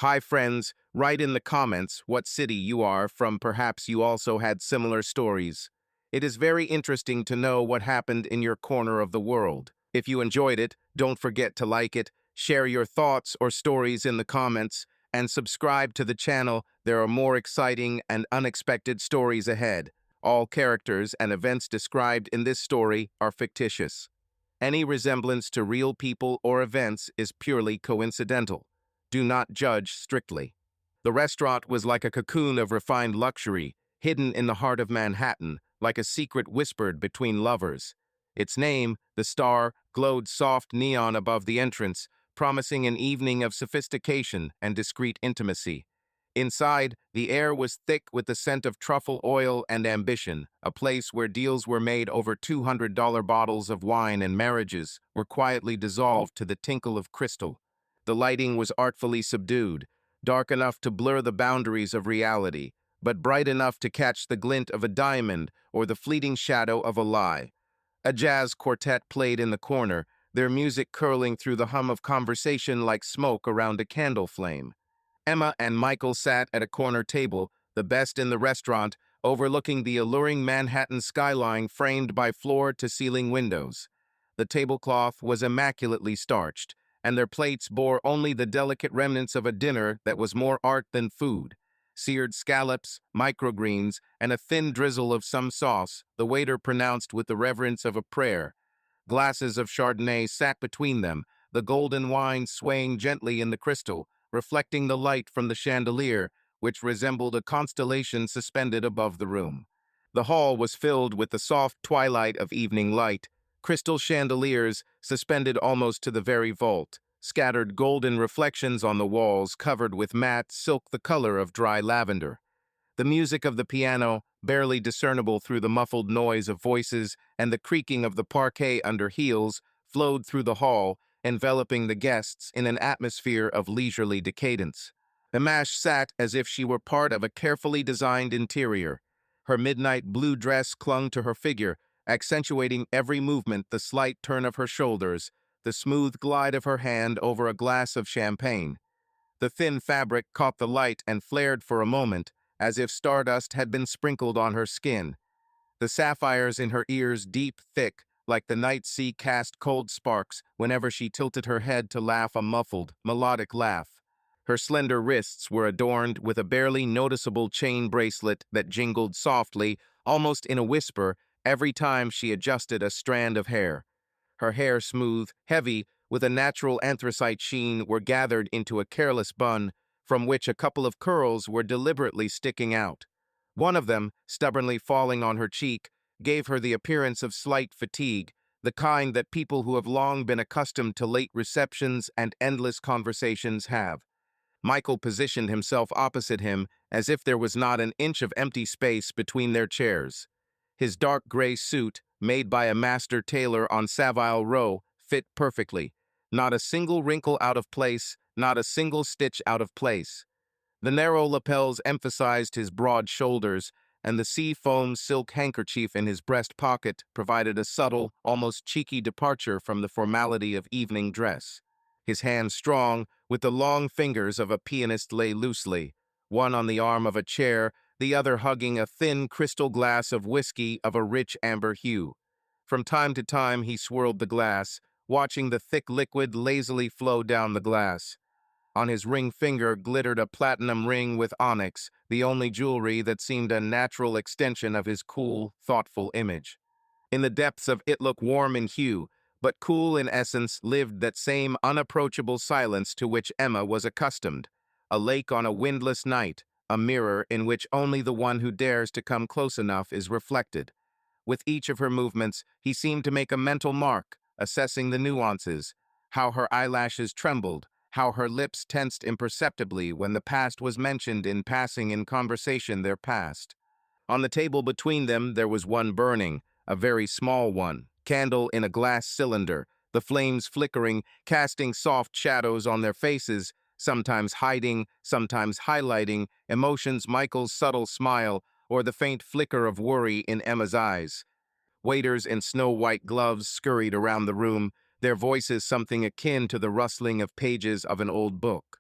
Hi friends, write in the comments what city you are from. Perhaps you also had similar stories. It is very interesting to know what happened in your corner of the world. If you enjoyed it, don't forget to like it, share your thoughts or stories in the comments, and subscribe to the channel. There are more exciting and unexpected stories ahead. All characters and events described in this story are fictitious. Any resemblance to real people or events is purely coincidental. Do not judge strictly. The restaurant was like a cocoon of refined luxury, hidden in the heart of Manhattan, like a secret whispered between lovers. Its name, the Star, glowed soft neon above the entrance, promising an evening of sophistication and discreet intimacy. Inside, the air was thick with the scent of truffle oil and ambition, a place where deals were made over $200 bottles of wine and marriages were quietly dissolved to the tinkle of crystal. The lighting was artfully subdued, dark enough to blur the boundaries of reality, but bright enough to catch the glint of a diamond or the fleeting shadow of a lie. A jazz quartet played in the corner, their music curling through the hum of conversation like smoke around a candle flame. Emma and Michael sat at a corner table, the best in the restaurant, overlooking the alluring Manhattan skyline framed by floor-to-ceiling windows. The tablecloth was immaculately starched, and their plates bore only the delicate remnants of a dinner that was more art than food. Seared scallops, microgreens, and a thin drizzle of some sauce, the waiter pronounced with the reverence of a prayer. Glasses of Chardonnay sat between them, the golden wine swaying gently in the crystal, reflecting the light from the chandelier, which resembled a constellation suspended above the room. The hall was filled with the soft twilight of evening light, crystal chandeliers suspended almost to the very vault, scattered golden reflections on the walls covered with matte silk the color of dry lavender. The music of the piano, barely discernible through the muffled noise of voices and the creaking of the parquet under heels, flowed through the hall, enveloping the guests in an atmosphere of leisurely decadence. Imash sat as if she were part of a carefully designed interior. Her midnight blue dress clung to her figure, accentuating every movement, the slight turn of her shoulders, the smooth glide of her hand over a glass of champagne. The thin fabric caught the light and flared for a moment, as if stardust had been sprinkled on her skin. The sapphires in her ears deep, thick, like the night sea cast cold sparks whenever she tilted her head to laugh a muffled, melodic laugh. Her slender wrists were adorned with a barely noticeable chain bracelet that jingled softly, almost in a whisper, every time she adjusted a strand of hair. Her hair smooth, heavy, with a natural anthracite sheen, were gathered into a careless bun, from which a couple of curls were deliberately sticking out. One of them, stubbornly falling on her cheek, gave her the appearance of slight fatigue, the kind that people who have long been accustomed to late receptions and endless conversations have. Michael positioned himself opposite him as if there was not an inch of empty space between their chairs. His dark gray suit, made by a master tailor on Savile Row, fit perfectly. Not a single wrinkle out of place, not a single stitch out of place. The narrow lapels emphasized his broad shoulders, and the sea-foam silk handkerchief in his breast pocket provided a subtle, almost cheeky departure from the formality of evening dress. His hands strong, with the long fingers of a pianist lay loosely, one on the arm of a chair, the other hugging a thin crystal glass of whiskey of a rich amber hue. From time to time he swirled the glass, watching the thick liquid lazily flow down the glass. On his ring finger glittered a platinum ring with onyx, the only jewelry that seemed a natural extension of his cool, thoughtful image. In the depths of it, looked warm in hue, but cool in essence, lived that same unapproachable silence to which Emma was accustomed. A lake on a windless night, a mirror in which only the one who dares to come close enough is reflected. With each of her movements, he seemed to make a mental mark, assessing the nuances, how her eyelashes trembled, how her lips tensed imperceptibly when the past was mentioned in passing in conversation their past. On the table between them there was one burning, a very small one, candle in a glass cylinder, the flames flickering, casting soft shadows on their faces, sometimes hiding, sometimes highlighting, emotions, Michael's subtle smile, or the faint flicker of worry in Emma's eyes. Waiters in snow-white gloves scurried around the room, their voices something akin to the rustling of pages of an old book.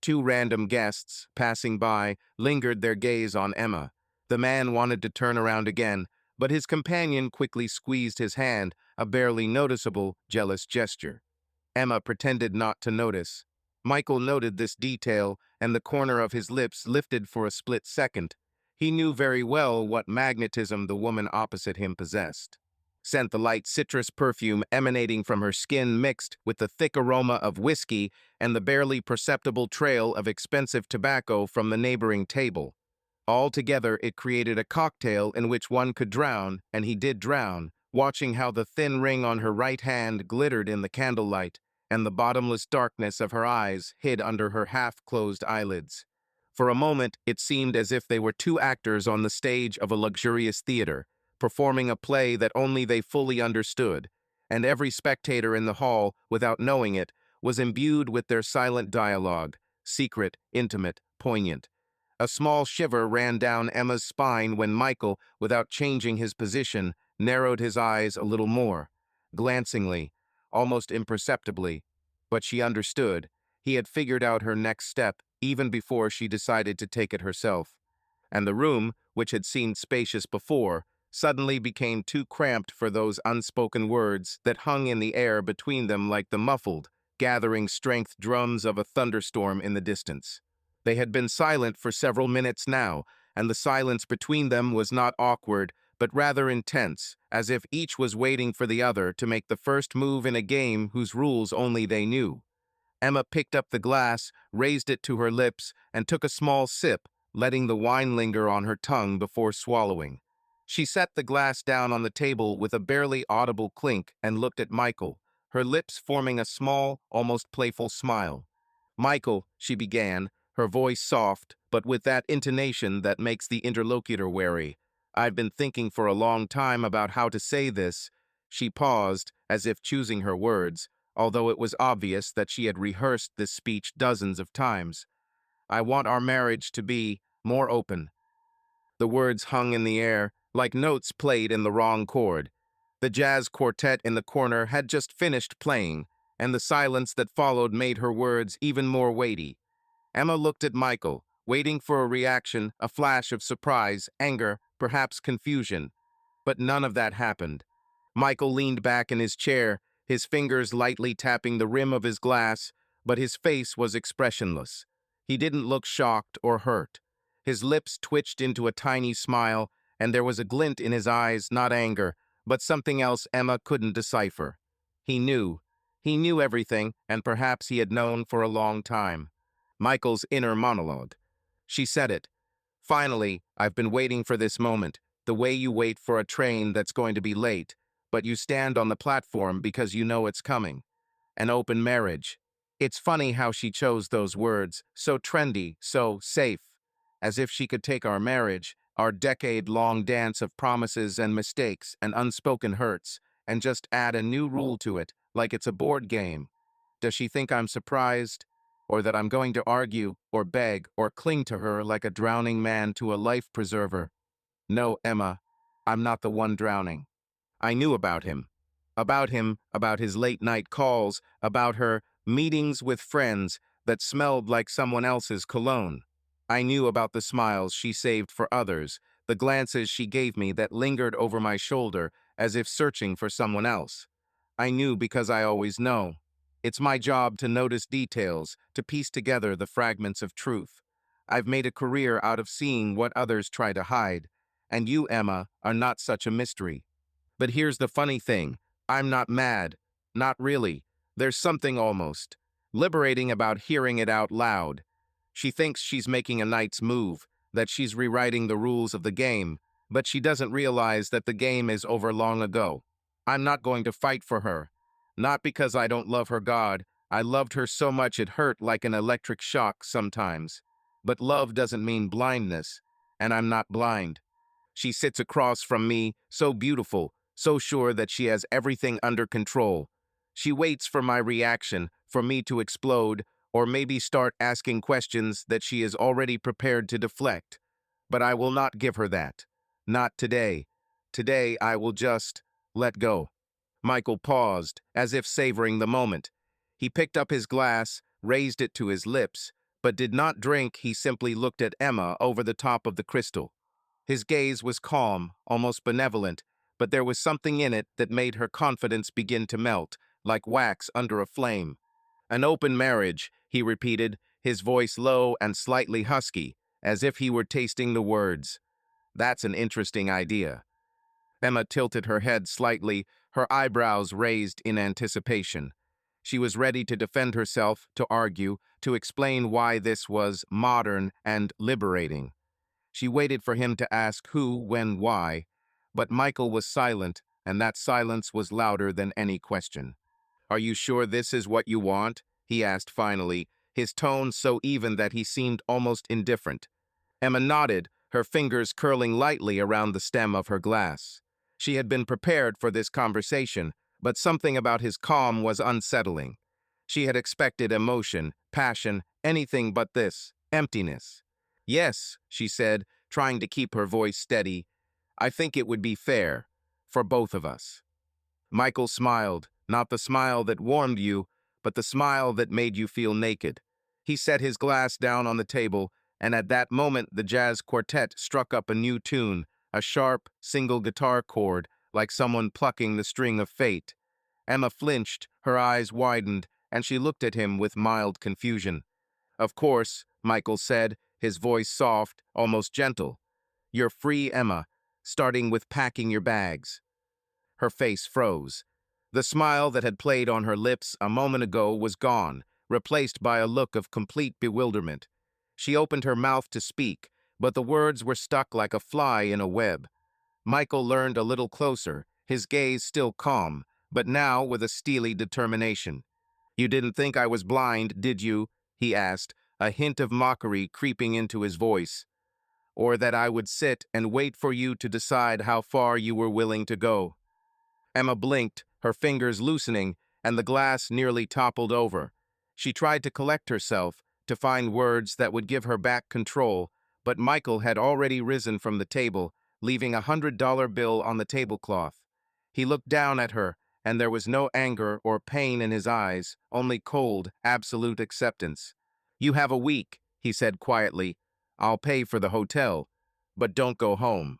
Two random guests, passing by, lingered their gaze on Emma. The man wanted to turn around again, but his companion quickly squeezed his hand, a barely noticeable, jealous gesture. Emma pretended not to notice. Michael noted this detail, and the corner of his lips lifted for a split second. He knew very well what magnetism the woman opposite him possessed. Scent the light citrus perfume emanating from her skin mixed with the thick aroma of whiskey and the barely perceptible trail of expensive tobacco from the neighboring table. Altogether, it created a cocktail in which one could drown, and he did drown, watching how the thin ring on her right hand glittered in the candlelight, and the bottomless darkness of her eyes hid under her half-closed eyelids. For a moment, it seemed as if they were two actors on the stage of a luxurious theater, performing a play that only they fully understood, and every spectator in the hall, without knowing it, was imbued with their silent dialogue, secret, intimate, poignant. A small shiver ran down Emma's spine when Michael, without changing his position, narrowed his eyes a little more, glancingly, almost imperceptibly. But she understood. He had figured out her next step even before she decided to take it herself. And the room, which had seemed spacious before, suddenly became too cramped for those unspoken words that hung in the air between them like the muffled, gathering strength drums of a thunderstorm in the distance. They had been silent for several minutes now, and the silence between them was not awkward, but rather intense, as if each was waiting for the other to make the first move in a game whose rules only they knew. Emma picked up the glass, raised it to her lips, and took a small sip, letting the wine linger on her tongue before swallowing. She set the glass down on the table with a barely audible clink and looked at Michael, her lips forming a small, almost playful smile. "Michael," she began, her voice soft, but with that intonation that makes the interlocutor wary. "I've been thinking for a long time about how to say this." She paused, as if choosing her words, although it was obvious that she had rehearsed this speech dozens of times. "I want our marriage to be more open." The words hung in the air, like notes played in the wrong chord. The jazz quartet in the corner had just finished playing, and the silence that followed made her words even more weighty. Emma looked at Michael, waiting for a reaction, a flash of surprise, anger, perhaps confusion. But none of that happened. Michael leaned back in his chair, his fingers lightly tapping the rim of his glass, but his face was expressionless. He didn't look shocked or hurt. His lips twitched into a tiny smile, and there was a glint in his eyes, not anger, but something else Emma couldn't decipher. He knew. He knew everything, and perhaps he had known for a long time. Michael's inner monologue. She said it. "Finally, I've been waiting for this moment, the way you wait for a train that's going to be late, but you stand on the platform because you know it's coming. An open marriage." It's funny how she chose those words, so trendy, so safe, as if she could take our marriage, our decade-long dance of promises and mistakes and unspoken hurts, and just add a new rule to it, like it's a board game. Does she think I'm surprised? Or that I'm going to argue, or beg, or cling to her like a drowning man to a life preserver? No, Emma, I'm not the one drowning. I knew about him. About his late-night calls, about her meetings with friends that smelled like someone else's cologne. I knew about the smiles she saved for others, the glances she gave me that lingered over my shoulder as if searching for someone else. I knew because I always know. It's my job to notice details, to piece together the fragments of truth. I've made a career out of seeing what others try to hide, and you, Emma, are not such a mystery. But here's the funny thing. I'm not mad. Not really. There's something almost liberating about hearing it out loud. She thinks she's making a knight's move, that she's rewriting the rules of the game, but she doesn't realize that the game is over long ago. I'm not going to fight for her. Not because I don't love her God. I loved her so much it hurt like an electric shock sometimes. But love doesn't mean blindness, and I'm not blind. She sits across from me, so beautiful, so sure that she has everything under control. She waits for my reaction, for me to explode, or maybe start asking questions that she is already prepared to deflect. But I will not give her that. Not today. Today I will just let go. Michael paused, as if savoring the moment. He picked up his glass, raised it to his lips, but did not drink. He simply looked at Emma over the top of the crystal. His gaze was calm, almost benevolent, but there was something in it that made her confidence begin to melt, like wax under a flame. An open marriage, he repeated, his voice low and slightly husky, as if he were tasting the words. That's an interesting idea. Emma tilted her head slightly, her eyebrows raised in anticipation. She was ready to defend herself, to argue, to explain why this was modern and liberating. She waited for him to ask who, when, why, but Michael was silent, and that silence was louder than any question. "Are you sure this is what you want?" he asked finally, his tone so even that he seemed almost indifferent. Emma nodded, her fingers curling lightly around the stem of her glass. She had been prepared for this conversation, but something about his calm was unsettling. She had expected emotion, passion, anything but this, emptiness. "Yes," she said, trying to keep her voice steady. "I think it would be fair, for both of us." Michael smiled, not the smile that warmed you, but the smile that made you feel naked. He set his glass down on the table, and at that moment the jazz quartet struck up a new tune, a sharp, single guitar chord, like someone plucking the string of fate. Emma flinched, her eyes widened, and she looked at him with mild confusion. "Of course," Michael said, his voice soft, almost gentle. "You're free, Emma, starting with packing your bags." Her face froze. The smile that had played on her lips a moment ago was gone, replaced by a look of complete bewilderment. She opened her mouth to speak, but the words were stuck like a fly in a web. Michael leaned a little closer, his gaze still calm, but now with a steely determination. "You didn't think I was blind, did you?" he asked, a hint of mockery creeping into his voice. "Or that I would sit and wait for you to decide how far you were willing to go?" Emma blinked, her fingers loosening, and the glass nearly toppled over. She tried to collect herself, to find words that would give her back control, but Michael had already risen from the table, leaving $100 bill on the tablecloth. He looked down at her, and there was no anger or pain in his eyes, only cold, absolute acceptance. "You have a week," he said quietly. "I'll pay for the hotel, but don't go home."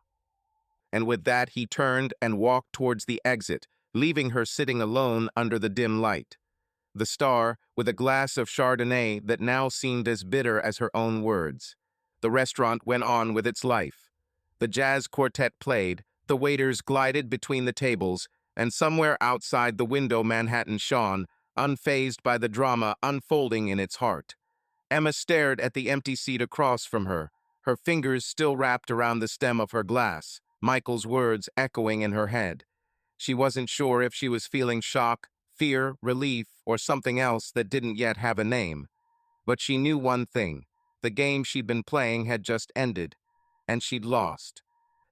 And with that he turned and walked towards the exit, leaving her sitting alone under the dim light. The star, with a glass of Chardonnay that now seemed as bitter as her own words. The restaurant went on with its life. The jazz quartet played, the waiters glided between the tables, and somewhere outside the window Manhattan shone, unfazed by the drama unfolding in its heart. Emma stared at the empty seat across from her, her fingers still wrapped around the stem of her glass, Michael's words echoing in her head. She wasn't sure if she was feeling shock, fear, relief, or something else that didn't yet have a name. But she knew one thing. The game she'd been playing had just ended, and she'd lost.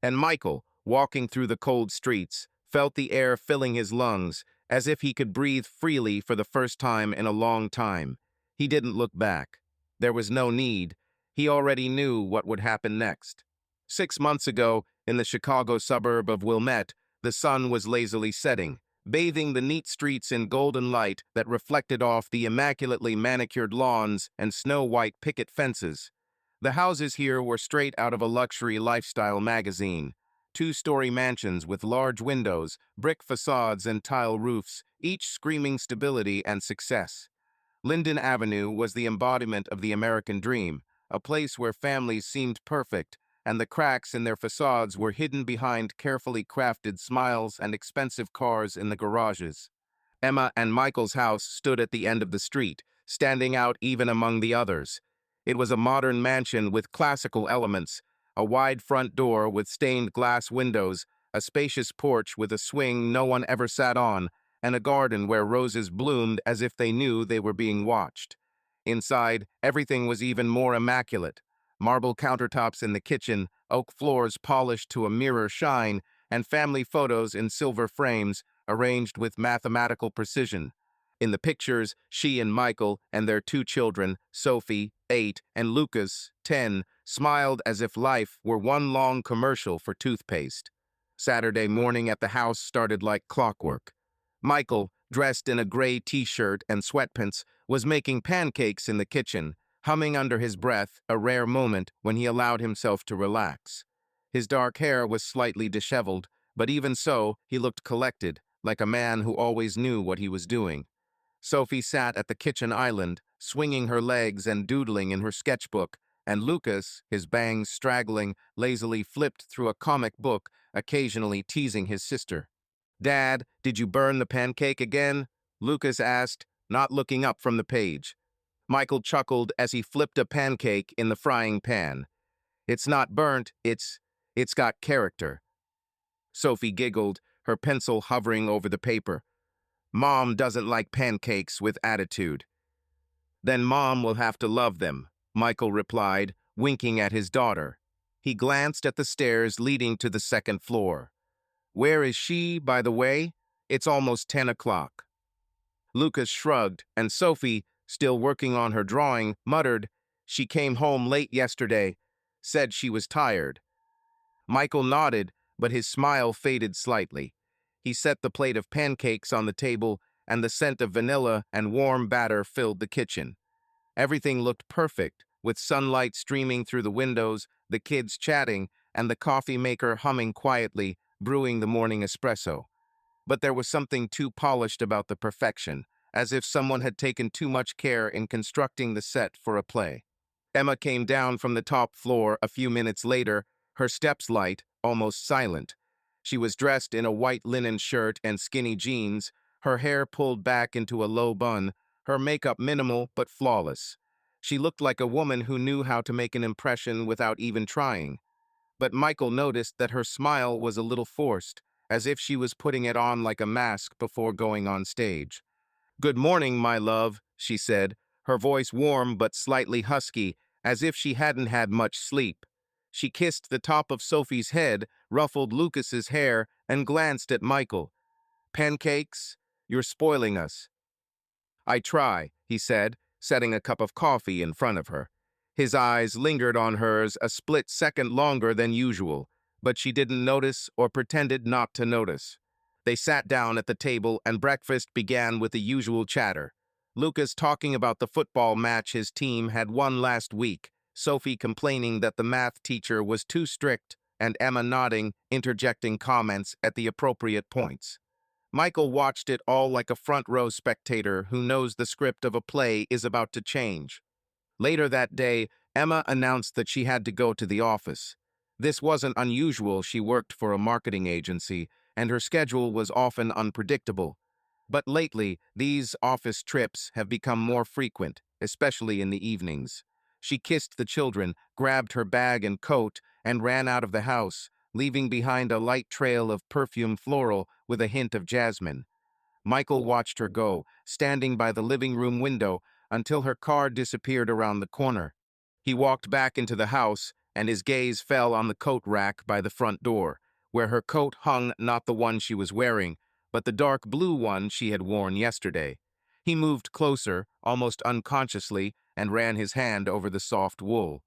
And Michael, walking through the cold streets, felt the air filling his lungs, as if he could breathe freely for the first time in a long time. He didn't look back. There was no need. He already knew what would happen next. 6 months ago, in the Chicago suburb of Wilmette, the sun was lazily setting, bathing the neat streets in golden light that reflected off the immaculately manicured lawns and snow-white picket fences. The houses here were straight out of a luxury lifestyle magazine. 2-story mansions with large windows, brick facades, and tile roofs, each screaming stability and success. Linden Avenue was the embodiment of the American dream, a place where families seemed perfect, and the cracks in their facades were hidden behind carefully crafted smiles and expensive cars in the garages. Emma and Michael's house stood at the end of the street, standing out even among the others. It was a modern mansion with classical elements, a wide front door with stained glass windows, a spacious porch with a swing no one ever sat on, and a garden where roses bloomed as if they knew they were being watched. Inside, everything was even more immaculate. Marble countertops in the kitchen, oak floors polished to a mirror shine, and family photos in silver frames, arranged with mathematical precision. In the pictures, she and Michael and their 2 children, Sophie, 8, and Lucas, 10, smiled as if life were one long commercial for toothpaste. Saturday morning at the house started like clockwork. Michael, dressed in a gray t-shirt and sweatpants, was making pancakes in the kitchen, humming under his breath, a rare moment when he allowed himself to relax. His dark hair was slightly disheveled, but even so, he looked collected, like a man who always knew what he was doing. Sophie sat at the kitchen island, swinging her legs and doodling in her sketchbook, and Lucas, his bangs straggling, lazily flipped through a comic book, occasionally teasing his sister. "Dad, did you burn the pancake again?" Lucas asked, not looking up from the page. Michael chuckled as he flipped a pancake in the frying pan. "It's not burnt, it's got character." Sophie giggled, her pencil hovering over the paper. "Mom doesn't like pancakes with attitude." "Then Mom will have to love them," Michael replied, winking at his daughter. He glanced at the stairs leading to the second floor. "Where is she, by the way? It's almost 10 o'clock." Lucas shrugged, and Sophie, still working on her drawing, muttered, "She came home late yesterday. Said she was tired." Michael nodded, but his smile faded slightly. He set the plate of pancakes on the table, and the scent of vanilla and warm batter filled the kitchen. Everything looked perfect, with sunlight streaming through the windows, the kids chatting, and the coffee maker humming quietly, brewing the morning espresso. But there was something too polished about the perfection, as if someone had taken too much care in constructing the set for a play. Emma came down from the top floor a few minutes later, her steps light, almost silent. She was dressed in a white linen shirt and skinny jeans, her hair pulled back into a low bun, her makeup minimal but flawless. She looked like a woman who knew how to make an impression without even trying. But Michael noticed that her smile was a little forced, as if she was putting it on like a mask before going on stage. "Good morning, my love," she said, her voice warm but slightly husky, as if she hadn't had much sleep. She kissed the top of Sophie's head, ruffled Lucas's hair, and glanced at Michael. "Pancakes? You're spoiling us." "I try," he said, setting a cup of coffee in front of her. His eyes lingered on hers a split second longer than usual, but she didn't notice or pretended not to notice. They sat down at the table and breakfast began with the usual chatter. Lucas talking about the football match his team had won last week, Sophie complaining that the math teacher was too strict, and Emma nodding, interjecting comments at the appropriate points. Michael watched it all like a front-row spectator who knows the script of a play is about to change. Later that day, Emma announced that she had to go to the office. This wasn't unusual. She worked for a marketing agency, and her schedule was often unpredictable. But lately, these office trips have become more frequent, especially in the evenings. She kissed the children, grabbed her bag and coat, and ran out of the house, leaving behind a light trail of perfume floral with a hint of jasmine. Michael watched her go, standing by the living room window, until her car disappeared around the corner. He walked back into the house, and his gaze fell on the coat rack by the front door, where her coat hung, not the one she was wearing, but the dark blue one she had worn yesterday. He moved closer, almost unconsciously, and ran his hand over the soft wool.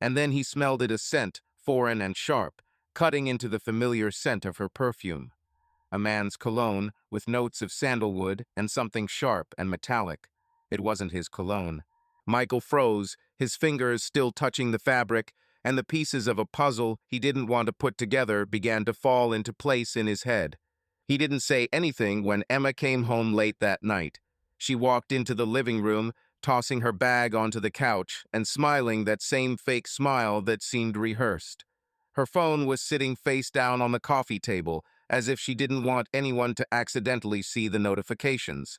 And then he smelled it, a scent, foreign and sharp, cutting into the familiar scent of her perfume. A man's cologne, with notes of sandalwood and something sharp and metallic. It wasn't his cologne. Michael froze, his fingers still touching the fabric, and the pieces of a puzzle he didn't want to put together began to fall into place in his head. He didn't say anything when Emma came home late that night. She walked into the living room, tossing her bag onto the couch and smiling that same fake smile that seemed rehearsed. Her phone was sitting face down on the coffee table, as if she didn't want anyone to accidentally see the notifications.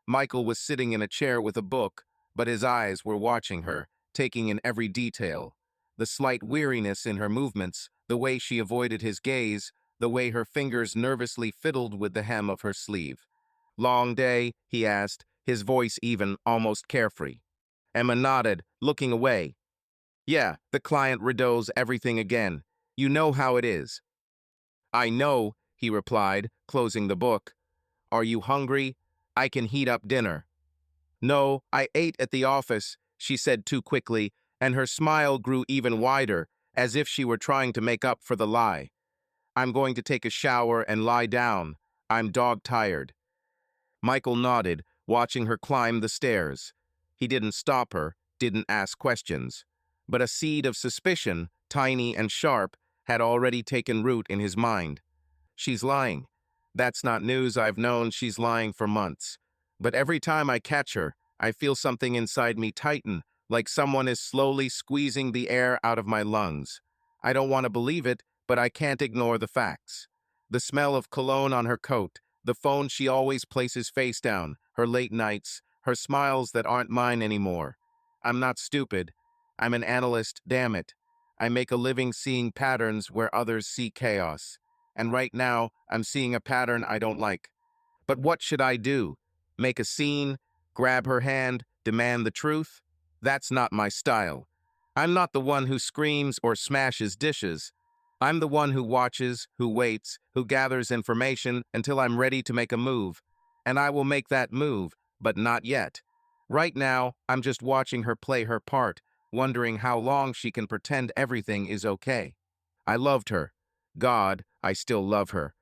Michael was sitting in a chair with a book, but his eyes were watching her, taking in every detail. The slight weariness in her movements, the way she avoided his gaze, the way her fingers nervously fiddled with the hem of her sleeve. "Long day?" he asked, his voice even, almost carefree. Emma nodded, looking away. "Yeah, the client redoes everything again. You know how it is." "I know," he replied, closing the book. "Are you hungry? I can heat up dinner." "No, I ate at the office," she said too quickly, and her smile grew even wider, as if she were trying to make up for the lie. "I'm going to take a shower and lie down. I'm dog-tired." Michael nodded, watching her climb the stairs. He didn't stop her, didn't ask questions. But a seed of suspicion, tiny and sharp, had already taken root in his mind. She's lying. That's not news. I've known she's lying for months. But every time I catch her, I feel something inside me tighten, like someone is slowly squeezing the air out of my lungs. I don't want to believe it, but I can't ignore the facts. The smell of cologne on her coat, the phone she always places face down, her late nights, her smiles that aren't mine anymore. I'm not stupid. I'm an analyst, damn it. I make a living seeing patterns where others see chaos. And right now, I'm seeing a pattern I don't like. But what should I do? Make a scene? Grab her hand? Demand the truth? That's not my style. I'm not the one who screams or smashes dishes. I'm the one who watches, who waits, who gathers information until I'm ready to make a move. And I will make that move, but not yet. Right now, I'm just watching her play her part, wondering how long she can pretend everything is okay. I loved her. God, I still love her.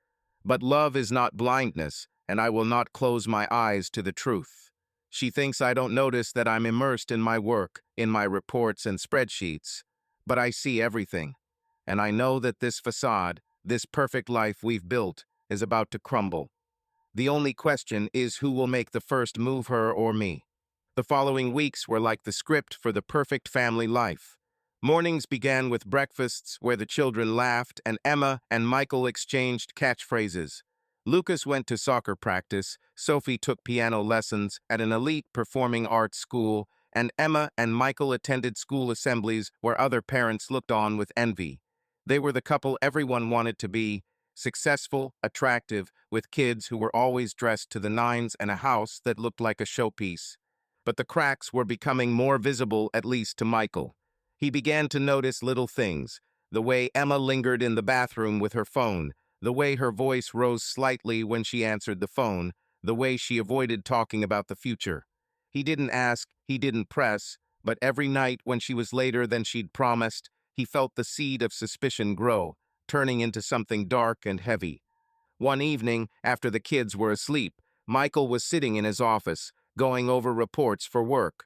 But love is not blindness, and I will not close my eyes to the truth. She thinks I don't notice that I'm immersed in my work, in my reports and spreadsheets. But I see everything. And I know that this facade, this perfect life we've built, is about to crumble. The only question is who will make the first move, her or me. The following weeks were like the script for the perfect family life. Mornings began with breakfasts where the children laughed and Emma and Michael exchanged catchphrases. Lucas went to soccer practice, Sophie took piano lessons at an elite performing arts school, and Emma and Michael attended school assemblies where other parents looked on with envy. They were the couple everyone wanted to be, successful, attractive, with kids who were always dressed to the nines and a house that looked like a showpiece. But the cracks were becoming more visible, at least to Michael. He began to notice little things, the way Emma lingered in the bathroom with her phone, the way her voice rose slightly when she answered the phone, the way she avoided talking about the future. He didn't ask, he didn't press, but every night when she was later than she'd promised, he felt the seed of suspicion grow, turning into something dark and heavy. One evening, after the kids were asleep, Michael was sitting in his office, going over reports for work.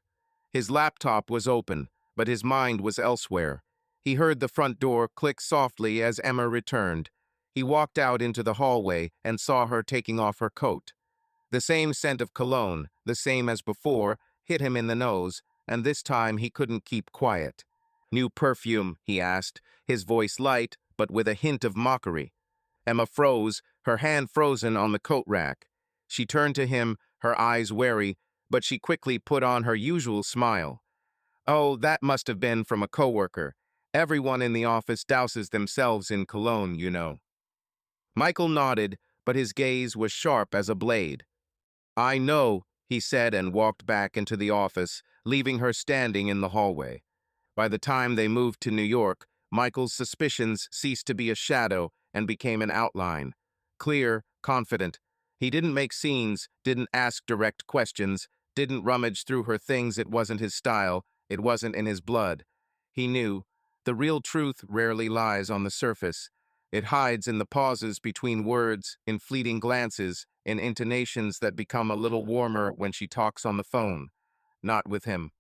His laptop was open, but his mind was elsewhere. He heard the front door click softly as Emma returned. He walked out into the hallway and saw her taking off her coat. The same scent of cologne, the same as before, hit him in the nose, and this time he couldn't keep quiet. "New perfume?" he asked, his voice light, but with a hint of mockery. Emma froze, her hand frozen on the coat rack. She turned to him, her eyes wary, but she quickly put on her usual smile. "Oh, that must have been from a coworker. Everyone in the office douses themselves in cologne, you know." Michael nodded, but his gaze was sharp as a blade. "I know," he said and walked back into the office, leaving her standing in the hallway. By the time they moved to New York, Michael's suspicions ceased to be a shadow and became an outline. Clear, confident. He didn't make scenes, didn't ask direct questions, didn't rummage through her things. It wasn't his style, it wasn't in his blood. He knew. The real truth rarely lies on the surface. It hides in the pauses between words, in fleeting glances, in intonations that become a little warmer when she talks on the phone. Not with him.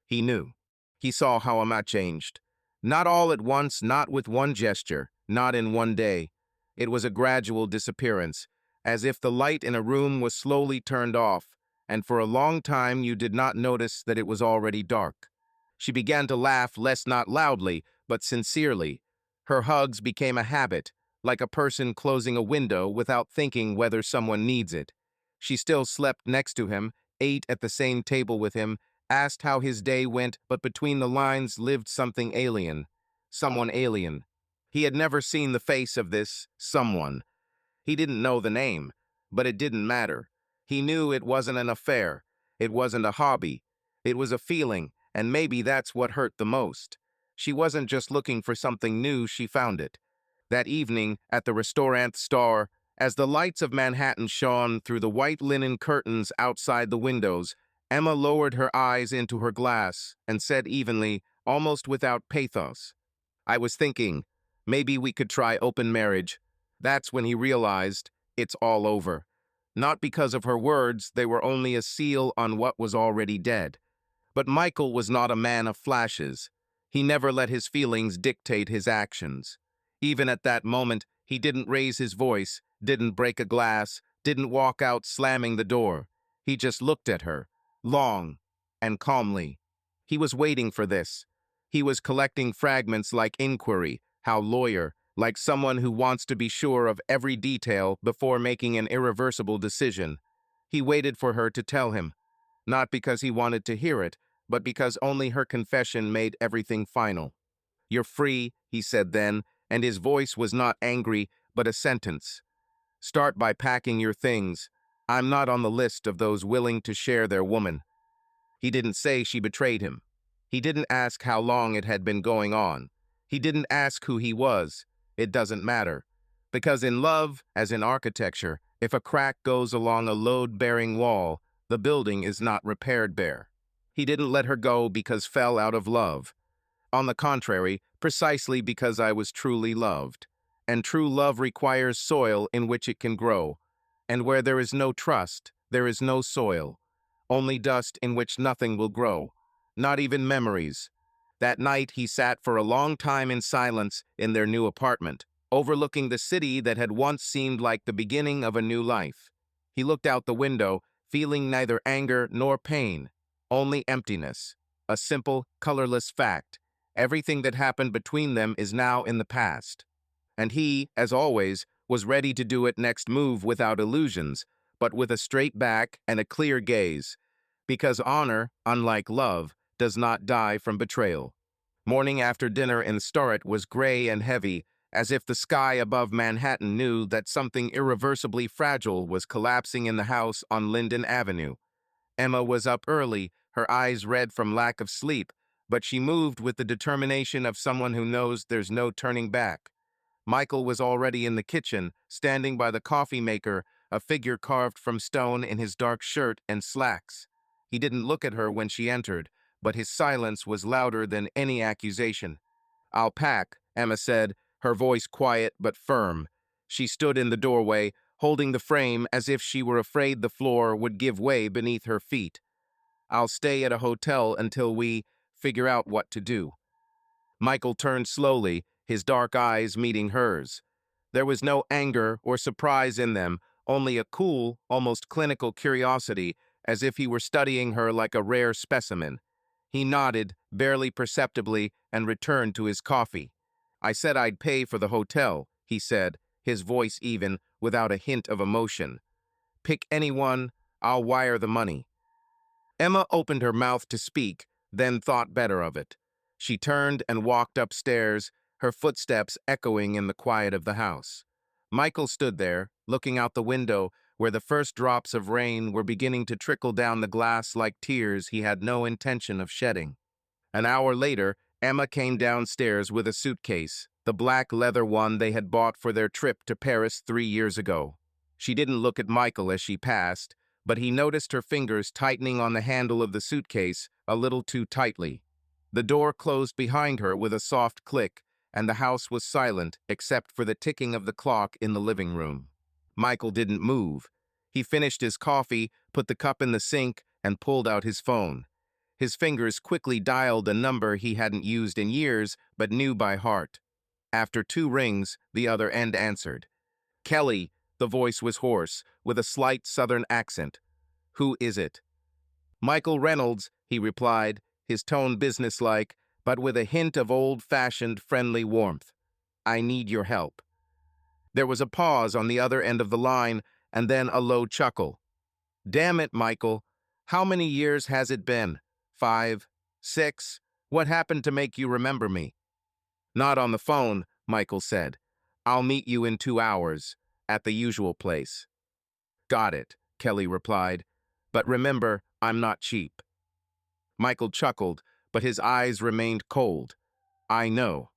He knew. He saw how Emma changed. Not all at once, not with one gesture, not in one day. It was a gradual disappearance, as if the light in a room was slowly turned off, and for a long time you did not notice that it was already dark. She began to laugh, less not loudly, but sincerely. Her hugs became a habit, like a person closing a window without thinking whether someone needs it. She still slept next to him, ate at the same table with him, asked how his day went, but between the lines lived something alien. Someone alien. He had never seen the face of this someone. He didn't know the name, but it didn't matter. He knew it wasn't an affair. It wasn't a hobby. It was a feeling, and maybe that's what hurt the most. She wasn't just looking for something new, she found it. That evening, at the Restaurant Star, as the lights of Manhattan shone through the white linen curtains outside the windows, Emma lowered her eyes into her glass and said evenly, almost without pathos, "I was thinking, maybe we could try open marriage." That's when he realized it's all over. Not because of her words, they were only a seal on what was already dead. But Michael was not a man of flashes. He never let his feelings dictate his actions. Even at that moment, he didn't raise his voice, didn't break a glass, didn't walk out slamming the door. He just looked at her, long and calmly. He was waiting for this. He was collecting fragments like inquiry, how lawyer, like someone who wants to be sure of every detail before making an irreversible decision. He waited for her to tell him, not because he wanted to hear it, but because only her confession made everything final. "You're free," he said then, and his voice was not angry, but a sentence. "Start by packing your things. I'm not on the list of those willing to share their woman." He didn't say she betrayed him. He didn't ask how long it had been going on. He didn't ask who he was. It doesn't matter. Because in love, as in architecture, if a crack goes along a load-bearing wall, the building is not repaired there. He didn't let her go because fell out of love. On the contrary, precisely because I was truly loved. And true love requires soil in which it can grow. And where there is no trust, there is no soil. Only dust in which nothing will grow. Not even memories. That night he sat for a long time in silence in their new apartment, overlooking the city that had once seemed like the beginning of a new life. He looked out the window, feeling neither anger nor pain, only emptiness. A simple, colorless fact. Everything that happened between them is now in the past. And he, as always, was ready to do it next move without illusions, but with a straight back and a clear gaze. Because honor, unlike love, does not die from betrayal. Morning after dinner in Starrett was gray and heavy, as if the sky above Manhattan knew that something irreversibly fragile was collapsing in the house on Linden Avenue. Emma was up early, her eyes red from lack of sleep, but she moved with the determination of someone who knows there's no turning back. Michael was already in the kitchen, standing by the coffee maker, a figure carved from stone in his dark shirt and slacks. He didn't look at her when she entered, but his silence was louder than any accusation. "I'll pack," Emma said, her voice quiet but firm. She stood in the doorway, holding the frame as if she were afraid the floor would give way beneath her feet. "I'll stay at a hotel until we figure out what to do." Michael turned slowly, his dark eyes meeting hers. There was no anger or surprise in them, only a cool, almost clinical curiosity, as if he were studying her like a rare specimen. He nodded, barely perceptibly, and returned to his coffee. "I said I'd pay for the hotel," he said, his voice even, without a hint of emotion. "Pick anyone, I'll wire the money." Emma opened her mouth to speak, then thought better of it. She turned and walked upstairs, her footsteps echoing in the quiet of the house. Michael stood there, looking out the window, where the first drops of rain were beginning to trickle down the glass like tears he had no intention of shedding. An hour later, Emma came downstairs with a suitcase, the black leather one they had bought for their trip to Paris 3 years ago. She didn't look at Michael as she passed, but he noticed her fingers tightening on the handle of the suitcase a little too tightly. The door closed behind her with a soft click, and the house was silent except for the ticking of the clock in the living room. Michael didn't move. He finished his coffee, put the cup in the sink, and pulled out his phone. His fingers quickly dialed a number he hadn't used in years, but knew by heart. After 2 rings, the other end answered. "Kelly," the voice was hoarse, with a slight southern accent. "Who is it?" "Michael Reynolds," he replied, his tone businesslike, but with a hint of old-fashioned friendly warmth. "I need your help." There was a pause on the other end of the line, and then a low chuckle. "Damn it, Michael. How many years has it been? 5? 6? What happened to make you remember me?" "Not on the phone," Michael said. "I'll meet you in 2 hours, at the usual place." "Got it," Kelly replied. "But remember, I'm not cheap." Michael chuckled, but his eyes remained cold. "I know."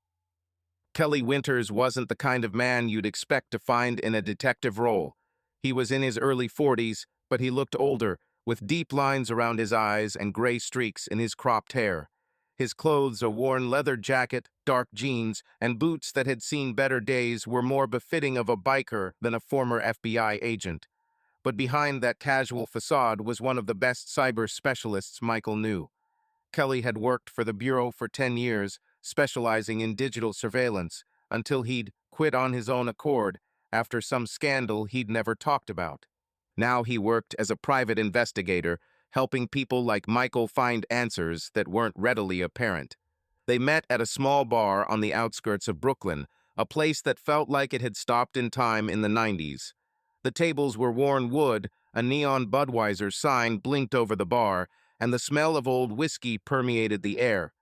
Kelly Winters wasn't the kind of man you'd expect to find in a detective role. He was in his early 40s, but he looked older, with deep lines around his eyes and gray streaks in his cropped hair. His clothes, a worn leather jacket, dark jeans, and boots that had seen better days, were more befitting of a biker than a former FBI agent. But behind that casual facade was one of the best cyber specialists Michael knew. Kelly had worked for the Bureau for 10 years, specializing in digital surveillance, until he'd quit on his own accord after some scandal he'd never talked about. Now he worked as a private investigator, helping people like Michael find answers that weren't readily apparent. They met at a small bar on the outskirts of Brooklyn, a place that felt like it had stopped in time in the 90s. The tables were worn wood, a neon Budweiser sign blinked over the bar, and the smell of old whiskey permeated the air.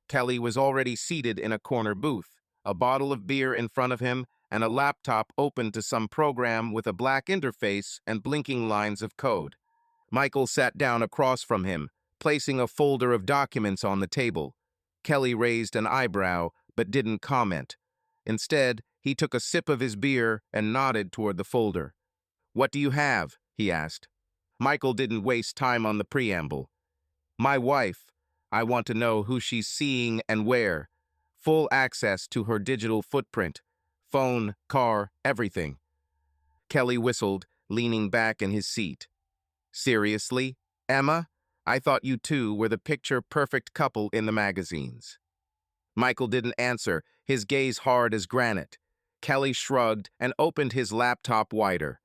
Kelly was already seated in a corner booth, a bottle of beer in front of him, and a laptop open to some program with a black interface and blinking lines of code. Michael sat down across from him, placing a folder of documents on the table. Kelly raised an eyebrow, but didn't comment. Instead, he took a sip of his beer and nodded toward the folder. "What do you have?" he asked. Michael didn't waste time on the preamble. "My wife. I want to know who she's seeing and where. Full access to her digital footprint. Phone, car, everything." Kelly whistled, leaning back in his seat. "Seriously, Emma? I thought you two were the picture-perfect couple in the magazines." Michael didn't answer, his gaze hard as granite. Kelly shrugged and opened his laptop wider.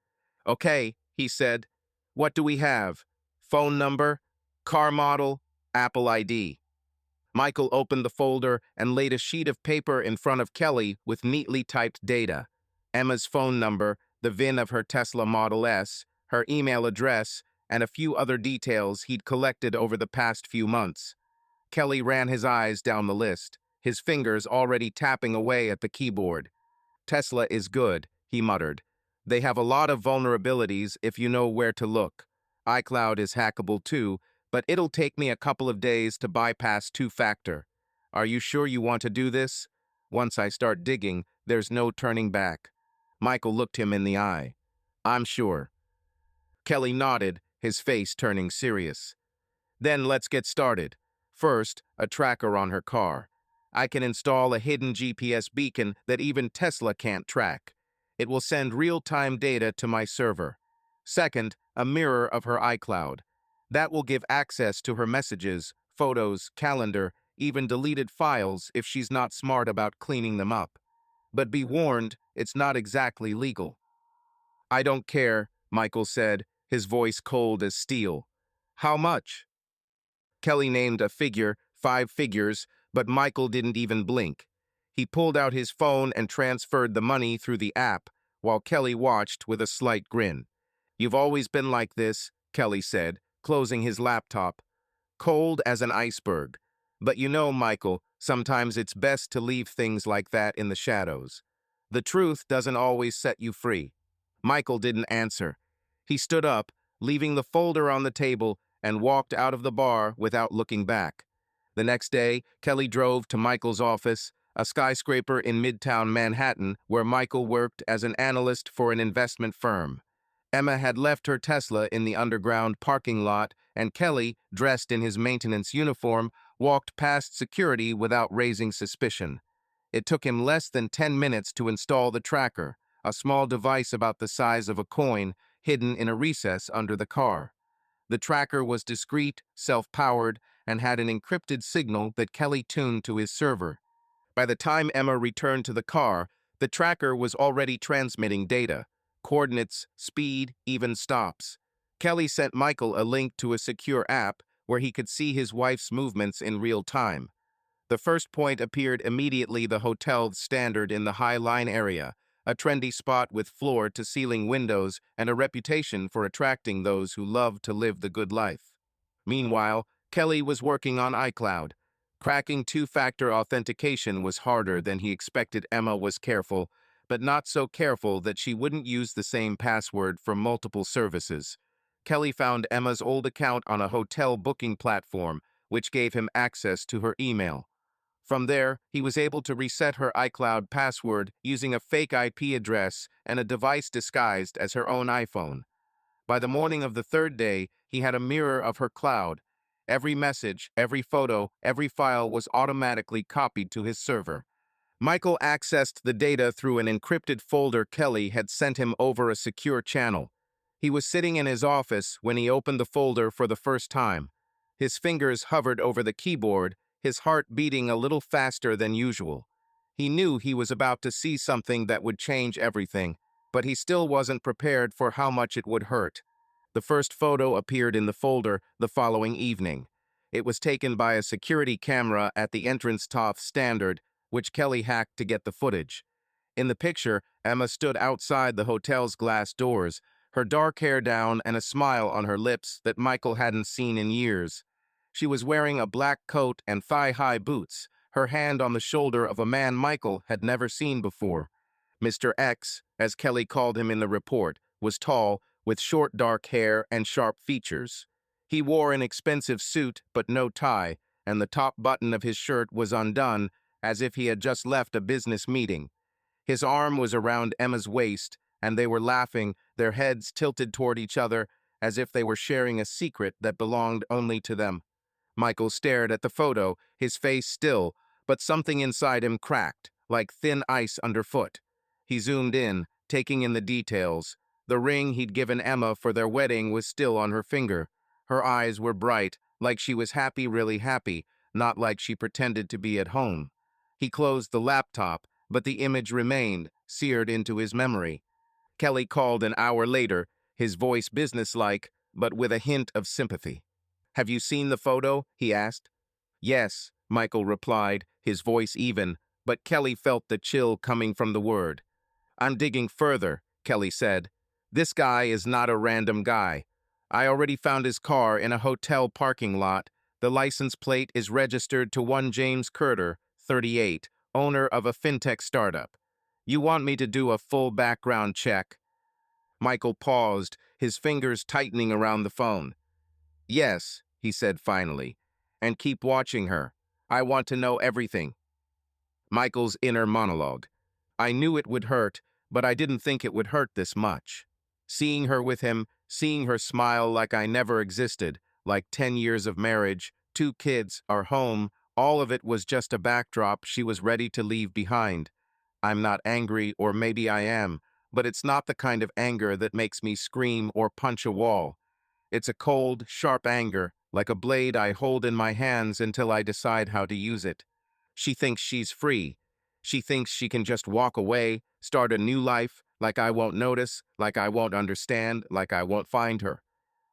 "Okay," he said. "What do we have? Phone number, car model, Apple ID." Michael opened the folder and laid a sheet of paper in front of Kelly with neatly typed data. Emma's phone number, the VIN of her Tesla Model S, her email address, and a few other details he'd collected over the past few months. Kelly ran his eyes down the list, his fingers already tapping away at the keyboard. "Tesla is good," he muttered. "They have a lot of vulnerabilities if you know where to look. iCloud is hackable too, but it'll take me a couple of days to bypass two-factor. Are you sure you want to do this? Once I start digging, there's no turning back." Michael looked him in the eye. "I'm sure." Kelly nodded, his face turning serious. "Then let's get started. First, a tracker on her car. I can install a hidden GPS beacon that even Tesla can't track. It will send real-time data to my server. Second, a mirror of her iCloud. That will give access to her messages, photos, calendar, even deleted files if she's not smart about cleaning them up. But be warned, it's not exactly legal." "I don't care," Michael said, his voice cold as steel. "How much?" Kelly named a figure, 5 figures, but Michael didn't even blink. He pulled out his phone and transferred the money through the app, while Kelly watched with a slight grin. "You've always been like this," Kelly said, closing his laptop. "Cold as an iceberg. But you know, Michael, sometimes it's best to leave things like that in the shadows. The truth doesn't always set you free." Michael didn't answer. He stood up, leaving the folder on the table, and walked out of the bar without looking back. The next day, Kelly drove to Michael's office, a skyscraper in Midtown Manhattan, where Michael worked as an analyst for an investment firm. Emma had left her Tesla in the underground parking lot, and Kelly, dressed in his maintenance uniform, walked past security without raising suspicion. It took him less than 10 minutes to install the tracker, a small device about the size of a coin, hidden in a recess under the car. The tracker was discreet, self-powered, and had an encrypted signal that Kelly tuned to his server. By the time Emma returned to the car, the tracker was already transmitting data: coordinates, speed, even stops. Kelly sent Michael a link to a secure app where he could see his wife's movements in real time. The first point appeared immediately: the hotel Standard in the High Line area, a trendy spot with floor-to-ceiling windows and a reputation for attracting those who love to live the good life. Meanwhile, Kelly was working on iCloud. Cracking two-factor authentication was harder than he expected. Emma was careful, but not so careful that she wouldn't use the same password for multiple services. Kelly found Emma's old account on a hotel booking platform, which gave him access to her email. From there, he was able to reset her iCloud password using a fake IP address and a device disguised as her own iPhone. By the morning of the third day, he had a mirror of her cloud. Every message, every photo, every file was automatically copied to his server. Michael accessed the data through an encrypted folder Kelly had sent him over a secure channel. He was sitting in his office when he opened the folder for the first time. His fingers hovered over the keyboard, his heart beating a little faster than usual. He knew he was about to see something that would change everything, but he still wasn't prepared for how much it would hurt. The first photo appeared in the folder the following evening. It was taken by a security camera at the entrance top standard, which Kelly hacked to get the footage. In the picture, Emma stood outside the hotel's glass doors, her dark hair down and a smile on her lips that Michael hadn't seen in years. She was wearing a black coat and thigh-high boots, her hand on the shoulder of a man Michael had never seen before. Mr. X, as Kelly called him in the report, was tall, with short dark hair and sharp features. He wore an expensive suit but no tie, and the top button of his shirt was undone, as if he had just left a business meeting. His arm was around Emma's waist, and they were laughing, their heads tilted toward each other, as if they were sharing a secret that belonged only to them. Michael stared at the photo, his face still, but something inside him cracked, like thin ice underfoot. He zoomed in, taking in the details. The ring he'd given Emma for their wedding was still on her finger. Her eyes were bright, like she was happy, really happy, not like she pretended to be at home. He closed the laptop, but the image remained, seared into his memory. Kelly called an hour later, his voice businesslike, but with a hint of sympathy. "Have you seen the photo?" he asked. "Yes," Michael replied, his voice even, but Kelly felt the chill coming from the word. "I'm digging further," Kelly said. "This guy is not a random guy. I already found his car in a hotel parking lot. The license plate is registered to one James Curter, 38, owner of a fintech startup. You want me to do a full background check?" Michael paused, his fingers tightening around the phone. "Yes," he said finally, "and keep watching her. I want to know everything." Michael's inner monologue. "I knew it would hurt, but I didn't think it would hurt this much. Seeing her with him, seeing her smile like I never existed, like 10 years of marriage, 2 kids, our home, all of it was just a backdrop she was ready to leave behind. I'm not angry, or maybe I am, but it's not the kind of anger that makes me scream or punch a wall. It's a cold, sharp anger, like a blade I hold in my hands until I decide how to use it. She thinks she's free. She thinks she can just walk away, start a new life, like I won't notice, like I won't understand, like I won't find her.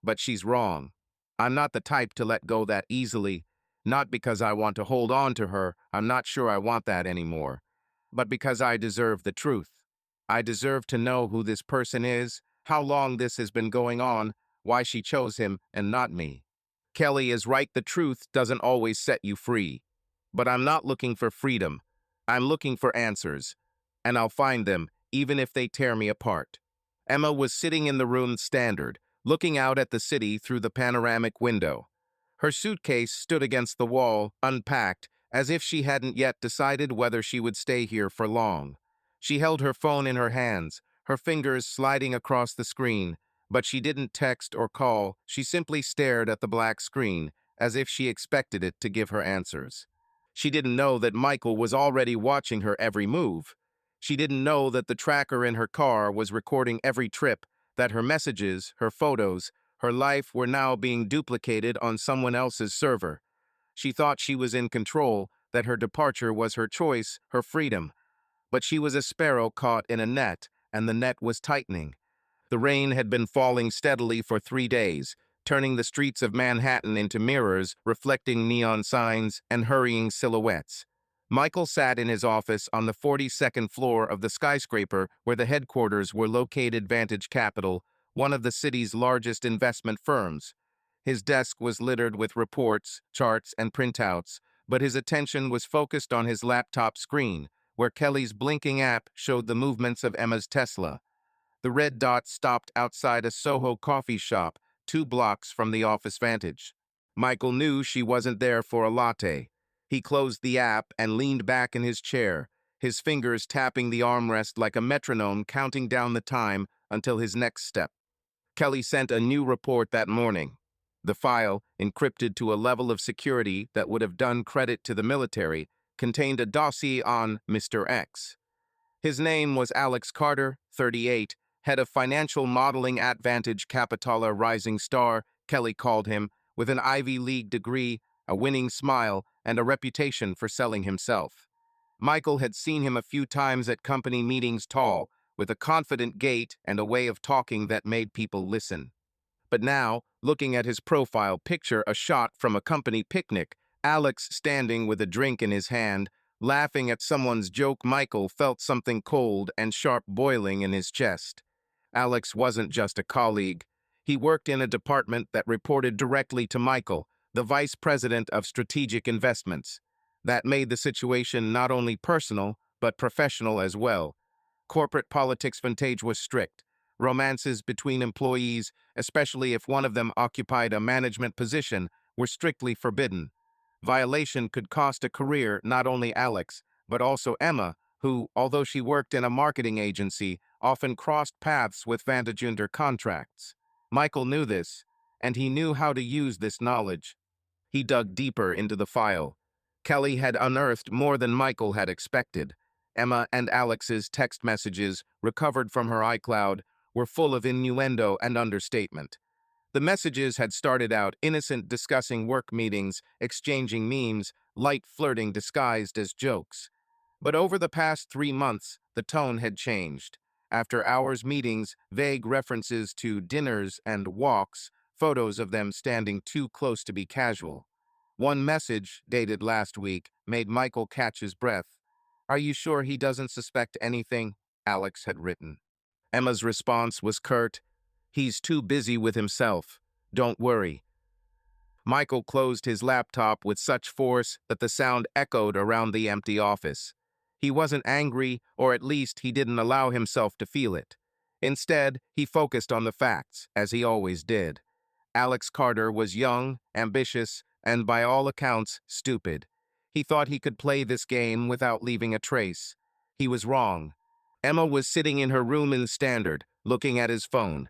But she's wrong. I'm not the type to let go that easily, not because I want to hold on to her, I'm not sure I want that anymore, but because I deserve the truth. I deserve to know who this person is, how long this has been going on, why she chose him and not me. Kelly is right, the truth doesn't always set you free. But I'm not looking for freedom. I'm looking for answers. And I'll find them, even if they tear me apart." Emma was sitting in the room standard, looking out at the city through the panoramic window. Her suitcase stood against the wall, unpacked, as if she hadn't yet decided whether she would stay here for long. She held her phone in her hands, her fingers sliding across the screen, but she didn't text or call, she simply stared at the black screen, as if she expected it to give her answers. She didn't know that Michael was already watching her every move. She didn't know that the tracker in her car was recording every trip, that her messages, her photos, her life were now being duplicated on someone else's server. She thought she was in control, that her departure was her choice, her freedom. But she was a sparrow caught in a net, and the net was tightening. The rain had been falling steadily for 3 days, turning the streets of Manhattan into mirrors, reflecting neon signs and hurrying silhouettes. Michael sat in his office on the 42nd floor of the skyscraper where the headquarters were located. Vantage Capital, one of the city's largest investment firms. His desk was littered with reports, charts, and printouts, but his attention was focused on his laptop screen, where Kelly's blinking app showed the movements of Emma's Tesla. The red dot stopped outside a Soho coffee shop, 2 blocks from the office Vantage. Michael knew she wasn't there for a latte. He closed the app and leaned back in his chair, his fingers tapping the armrest like a metronome, counting down the time until his next step. Kelly sent a new report that morning. The file, encrypted to a level of security that would have done credit to the military, contained a dossier on Mr. X. His name was Alex Carter, 38, head of financial modeling at Vantage Capital, a rising star, Kelly called him, with an Ivy League degree, a winning smile, and a reputation for selling himself. Michael had seen him a few times at company meetings tall, with a confident gait and a way of talking that made people listen. But now, looking at his profile picture, a shot from a company picnic, Alex standing with a drink in his hand, laughing at someone's joke, Michael felt something cold and sharp boiling in his chest. Alex wasn't just a colleague. He worked in a department that reported directly to Michael, the vice president of strategic investments. That made the situation not only personal, but professional as well. Corporate politics vintage was strict. Romances between employees, especially if one of them occupied a management position, were strictly forbidden. Violation could cost a career not only Alex, but also Emma, who, although she worked in a marketing agency, often crossed paths with Vantage under contracts. Michael knew this, and he knew how to use this knowledge. He dug deeper into the file. Kelly had unearthed more than Michael had expected. Emma and Alex's text messages, recovered from her iCloud, were full of innuendo and understatement. The messages had started out innocent, discussing work meetings, exchanging memes, light flirting disguised as jokes. But over the past 3 months, the tone had changed. After hours meetings, vague references to dinners and walks, photos of them standing too close to be casual. One message, dated last week, made Michael catch his breath. "Are you sure he doesn't suspect anything?" Alex had written. Emma's response was curt. "He's too busy with himself. Don't worry." Michael closed his laptop with such force that the sound echoed around the empty office. He wasn't angry, or at least he didn't allow himself to feel it. Instead, he focused on the facts, as he always did. Alex Carter was young, ambitious, and by all accounts, stupid. He thought he could play this game without leaving a trace. He was wrong. Emma was sitting in her room in Standard, looking at his phone.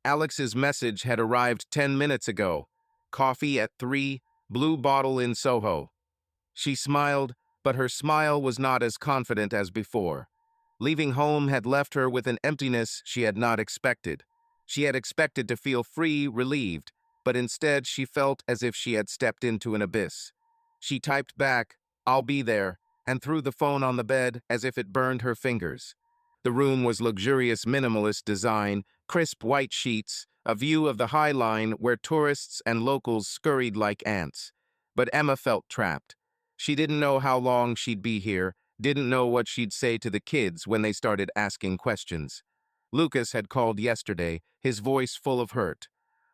Alex's message had arrived 10 minutes ago. Coffee at 3, blue bottle in Soho. She smiled, but her smile was not as confident as before. Leaving home had left her with an emptiness she had not expected. She had expected to feel free, relieved, but instead she felt as if she had stepped into an abyss. She typed back, "I'll be there," and threw the phone on the bed as if it burned her fingers. The room was luxurious minimalist design, crisp white sheets, a view of the High Line where tourists and locals scurried like ants. But Emma felt trapped. She didn't know how long she'd be here, didn't know what she'd say to the kids when they started asking questions. Lucas had called yesterday, his voice full of hurt.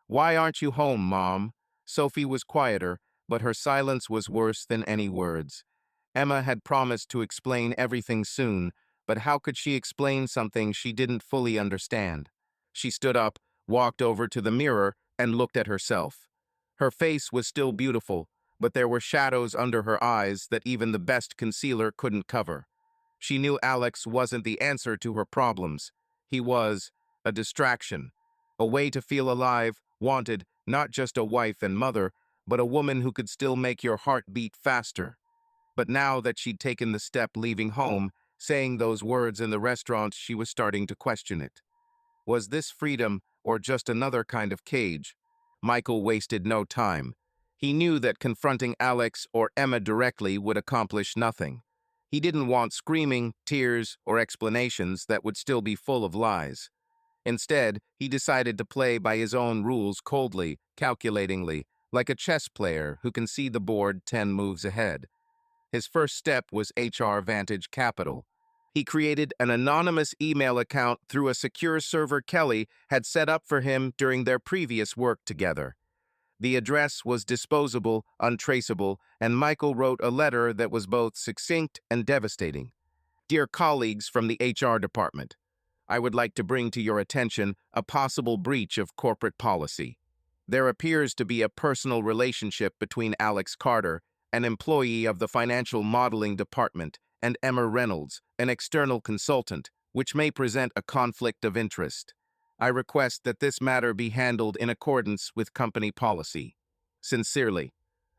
"Why aren't you home, Mom?" Sophie was quieter, but her silence was worse than any words. Emma had promised to explain everything soon, but how could she explain something she didn't fully understand? She stood up, walked over to the mirror, and looked at herself. Her face was still beautiful, but there were shadows under her eyes that even the best concealer couldn't cover. She knew Alex wasn't the answer to her problems. He was a distraction, a way to feel alive, wanted, not just a wife and mother, but a woman who could still make your heart beat faster. But now that she'd taken the step leaving home, saying those words in the restaurant, she was starting to question it. Was this freedom or just another kind of cage? Michael wasted no time. He knew that confronting Alex or Emma directly would accomplish nothing. He didn't want screaming, tears, or explanations that would still be full of lies. Instead, he decided to play by his own rules coldly, calculatingly, like a chess player who can see the board 10 moves ahead. His first step was HR Vantage Capital. He created an anonymous email account through a secure server Kelly had set up for him during their previous work together. The address was disposable, untraceable, and Michael wrote a letter that was both succinct and devastating. "Dear colleagues from the HR department, I would like to bring to your attention a possible breach of corporate policy. There appears to be a personal relationship between Alex Carter, an employee of the financial modeling department, and Emma Reynolds, an external consultant, which may present a conflict of interest. I request that this matter be handled in accordance with company policy. Sincerely,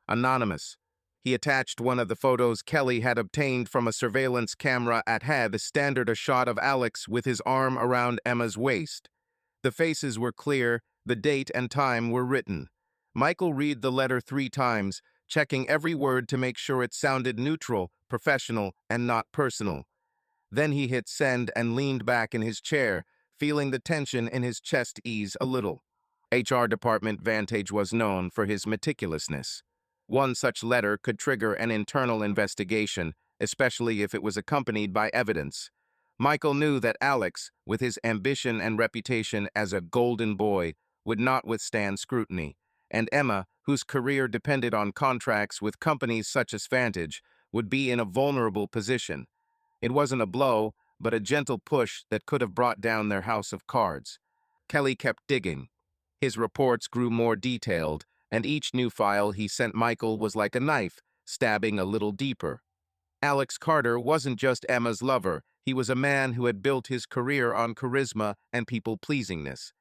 Anonymous." He attached one of the photos Kelly had obtained from a surveillance camera at the Standard, a shot of Alex with his arm around Emma's waist. The faces were clear, the date and time were written. Michael read the letter 3 times, checking every word to make sure it sounded neutral, professional, and not personal. Then he hit send and leaned back in his chair, feeling the tension in his chest ease a little. HR Department Vantage was known for his meticulousness. One such letter could trigger an internal investigation, especially if it was accompanied by evidence. Michael knew that Alex, with his ambition and reputation as a golden boy, would not withstand scrutiny, and Emma, whose career depended on contracts with companies such as Vantage, would be in a vulnerable position. It wasn't a blow, but a gentle push that could have brought down their house of cards. Kelly kept digging. His reports grew more detailed, and each new file he sent Michael was like a knife, stabbing a little deeper. Alex Carter wasn't just Emma's lover. He was a man who had built his career on charisma and people-pleasingness.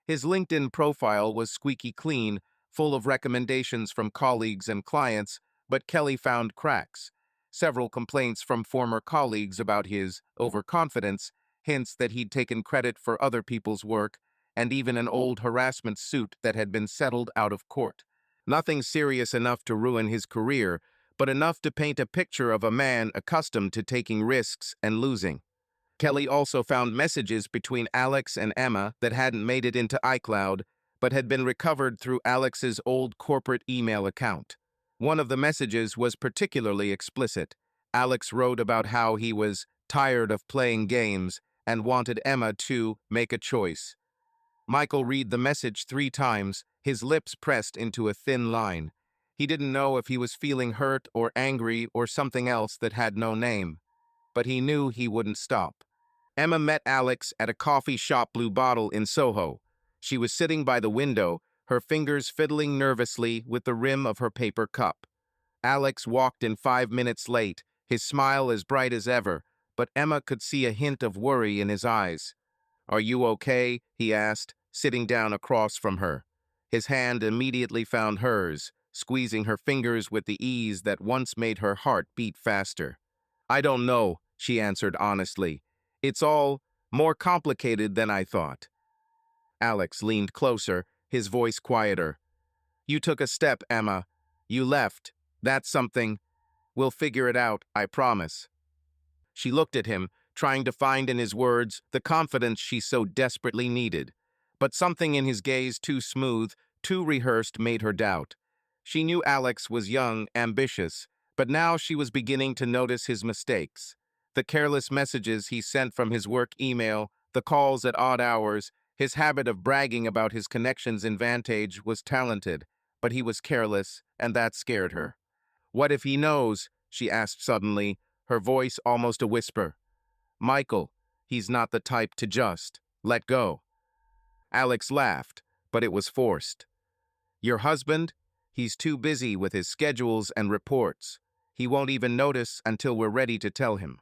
His LinkedIn profile was squeaky clean, full of recommendations from colleagues and clients, but Kelly found cracks. Several complaints from former colleagues about his overconfidence, hints that he'd taken credit for other people's work, and even an old harassment suit that had been settled out of court. Nothing serious enough to ruin his career, but enough to paint a picture of a man accustomed to taking risks and losing. Kelly also found messages between Alex and Emma that hadn't made it into iCloud, but had been recovered through Alex's old corporate email account. One of the messages was particularly explicit. Alex wrote about how he was tired of playing games and wanted Emma to make a choice. Michael read the message 3 times, his lips pressed into a thin line. He didn't know if he was feeling hurt or angry or something else that had no name, but he knew he wouldn't stop. Emma met Alex at a coffee shop Blue Bottle in Soho. She was sitting by the window, her fingers fiddling nervously with the rim of her paper cup. Alex walked in 5 minutes late, his smile as bright as ever, but Emma could see a hint of worry in his eyes. "Are you okay?" he asked, sitting down across from her. His hand immediately found hers, squeezing her fingers with the ease that once made her heart beat faster. "I don't know," she answered honestly. "It's all more complicated than I thought." Alex leaned closer, his voice quieter. "You took a step, Emma. You left. That's something. We'll figure it out, I promise." She looked at him, trying to find in his words the confidence she so desperately needed. But something in his gaze, too smooth, too rehearsed, made her doubt. She knew Alex was young, ambitious, but now she was beginning to notice his mistakes. The careless messages he sent from his work email, the calls at odd hours, his habit of bragging about his connections in Vantage was talented, but he was careless, and that scared her. "What if he knows?" she asked suddenly, her voice almost a whisper. "Michael, he's not the type to just let go." Alex laughed, but it was forced. "Your husband? He's too busy with his schedules and reports. He won't even notice until we're ready to tell him."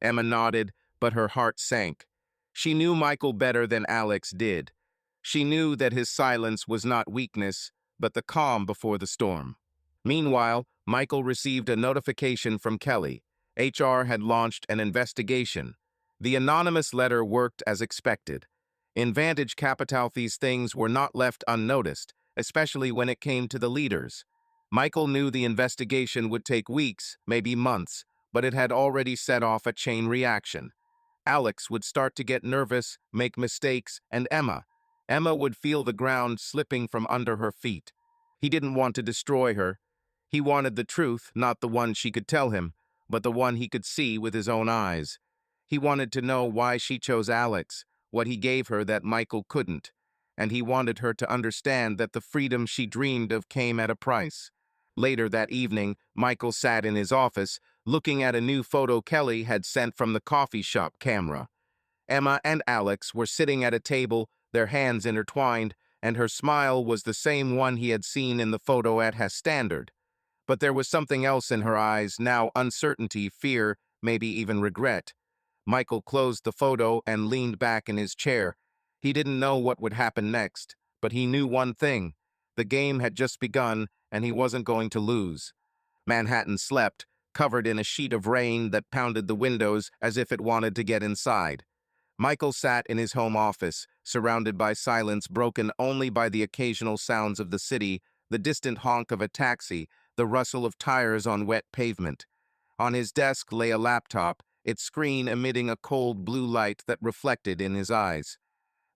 Emma nodded, but her heart sank. She knew Michael better than Alex did. She knew that his silence was not weakness, but the calm before the storm. Meanwhile, Michael received a notification from Kelly. HR had launched an investigation. The anonymous letter worked as expected. In Vantage Capital, these things were not left unnoticed, especially when it came to the leaders. Michael knew the investigation would take weeks, maybe months, but it had already set off a chain reaction. Alex would start to get nervous, make mistakes, and Emma would feel the ground slipping from under her feet. He didn't want to destroy her. He wanted the truth, not the one she could tell him, but the one he could see with his own eyes. He wanted to know why she chose Alex, what he gave her that Michael couldn't, and he wanted her to understand that the freedom she dreamed of came at a price. Later that evening, Michael sat in his office, looking at a new photo Kelly had sent from the coffee shop camera. Emma and Alex were sitting at a table, their hands intertwined, and her smile was the same one he had seen in the photo at his standard. But there was something else in her eyes, now uncertainty, fear, maybe even regret. Michael closed the photo and leaned back in his chair. He didn't know what would happen next, but he knew one thing. The game had just begun, and he wasn't going to lose. Manhattan slept, covered in a sheet of rain that pounded the windows as if it wanted to get inside. Michael sat in his home office, surrounded by silence broken only by the occasional sounds of the city, the distant honk of a taxi, the rustle of tires on wet pavement. On his desk lay a laptop, its screen emitting a cold blue light that reflected in his eyes.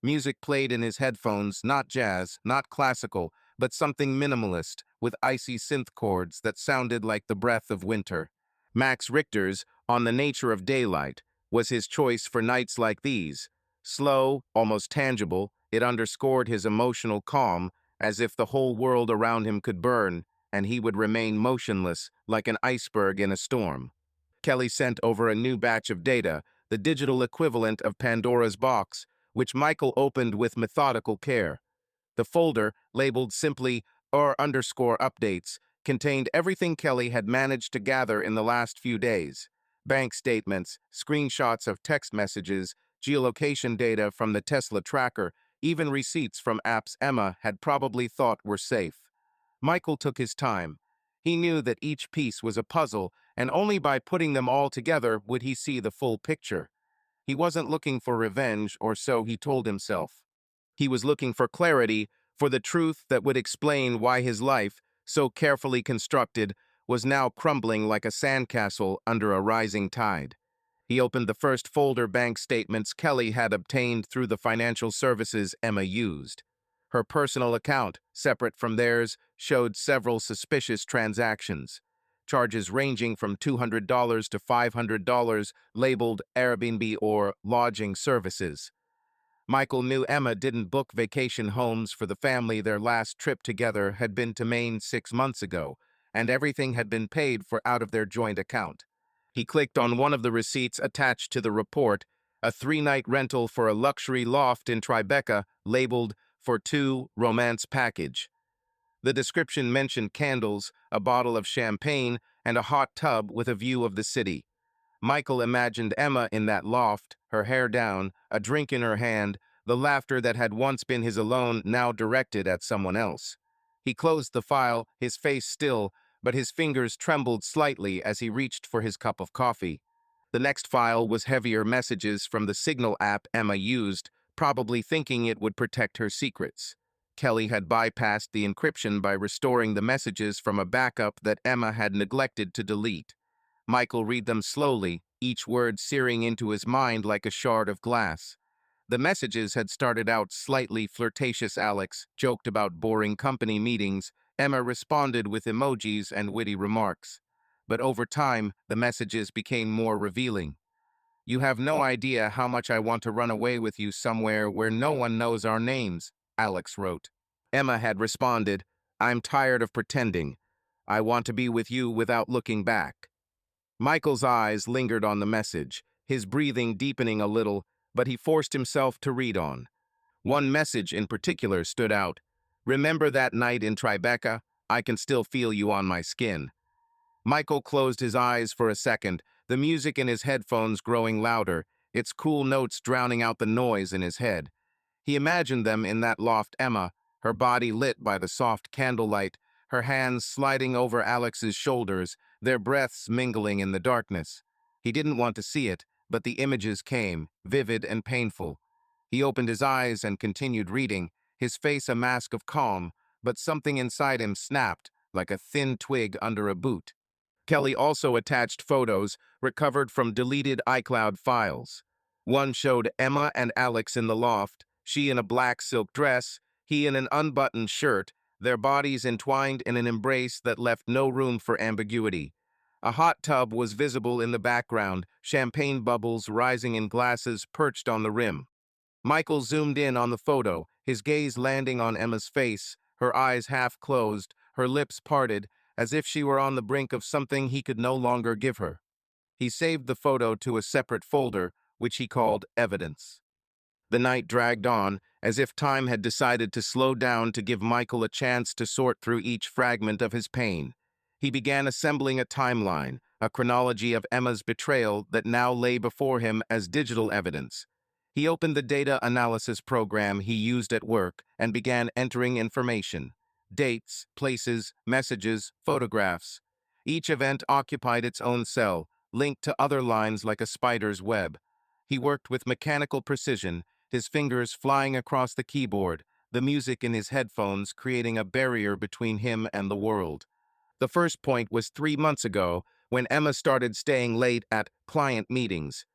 Music played in his headphones, not jazz, not classical, but something minimalist, with icy synth chords that sounded like the breath of winter. Max Richter's On the Nature of Daylight was his choice for nights like these. Slow, almost tangible, it underscored his emotional calm, as if the whole world around him could burn, and he would remain motionless, like an iceberg in a storm. Kelly sent over a new batch of data, the digital equivalent of Pandora's box, which Michael opened with methodical care. The folder, labeled simply _updates, contained everything Kelly had managed to gather in the last few days. Bank statements, screenshots of text messages, geolocation data from the Tesla tracker, even receipts from apps Emma had probably thought were safe. Michael took his time. He knew that each piece was a puzzle, and only by putting them all together would he see the full picture. He wasn't looking for revenge, or so he told himself. He was looking for clarity, for the truth that would explain why his life, so carefully constructed, was now crumbling like a sandcastle under a rising tide. He opened the first folder bank statements Kelly had obtained through the financial services Emma used. Her personal account, separate from theirs, showed several suspicious transactions. Charges ranging from $200 to $500 labeled Airbnb or lodging services. Michael knew Emma didn't book vacation homes for the family. Their last trip together had been to Maine 6 months ago, and everything had been paid for out of their joint account. He clicked on one of the receipts attached to the report, a 3-night rental for a luxury loft in Tribeca, labeled "For Two Romance Package." The description mentioned candles, a bottle of champagne, and a hot tub with a view of the city. Michael imagined Emma in that loft, her hair down, a drink in her hand, the laughter that had once been his alone now directed at someone else. He closed the file, his face still, but his fingers trembled slightly as he reached for his cup of coffee. The next file was heavier messages from the Signal app Emma used, probably thinking it would protect her secrets. Kelly had bypassed the encryption by restoring the messages from a backup that Emma had neglected to delete. Michael read them slowly, each word searing into his mind like a shard of glass. The messages had started out slightly flirtatious. Alex joked about boring company meetings. Emma responded with emojis and witty remarks. But over time, the messages became more revealing. "You have no idea how much I want to run away with you somewhere where no one knows our names," Alex wrote. Emma had responded, "I'm tired of pretending. I want to be with you without looking back." Michael's eyes lingered on the message, his breathing deepening a little, but he forced himself to read on. One message in particular stood out. "Remember that night in Tribeca? I can still feel you on my skin." Michael closed his eyes for a second, the music in his headphones growing louder, its cool notes drowning out the noise in his head. He imagined them in that loft Emma, her body lit by the soft candlelight, her hands sliding over Alex's shoulders, their breaths mingling in the darkness. He didn't want to see it, but the images came, vivid and painful. He opened his eyes and continued reading, his face a mask of calm, but something inside him snapped, like a thin twig under a boot. Kelly also attached photos recovered from deleted iCloud files. One showed Emma and Alex in the loft, she in a black silk dress, he in an unbuttoned shirt, their bodies entwined in an embrace that left no room for ambiguity. A hot tub was visible in the background, champagne bubbles rising in glasses perched on the rim. Michael zoomed in on the photo, his gaze landing on Emma's face, her eyes half closed, her lips parted, as if she were on the brink of something he could no longer give her. He saved the photo to a separate folder, which he called Evidence. The night dragged on, as if time had decided to slow down to give Michael a chance to sort through each fragment of his pain. He began assembling a timeline, a chronology of Emma's betrayal that now lay before him as digital evidence. He opened the data analysis program he used at work and began entering information. Dates, places, messages, photographs. Each event occupied its own cell, linked to other lines like a spider's web. He worked with mechanical precision, his fingers flying across the keyboard, the music in his headphones creating a barrier between him and the world. The first point was 3 months ago, when Emma started staying late at client meetings.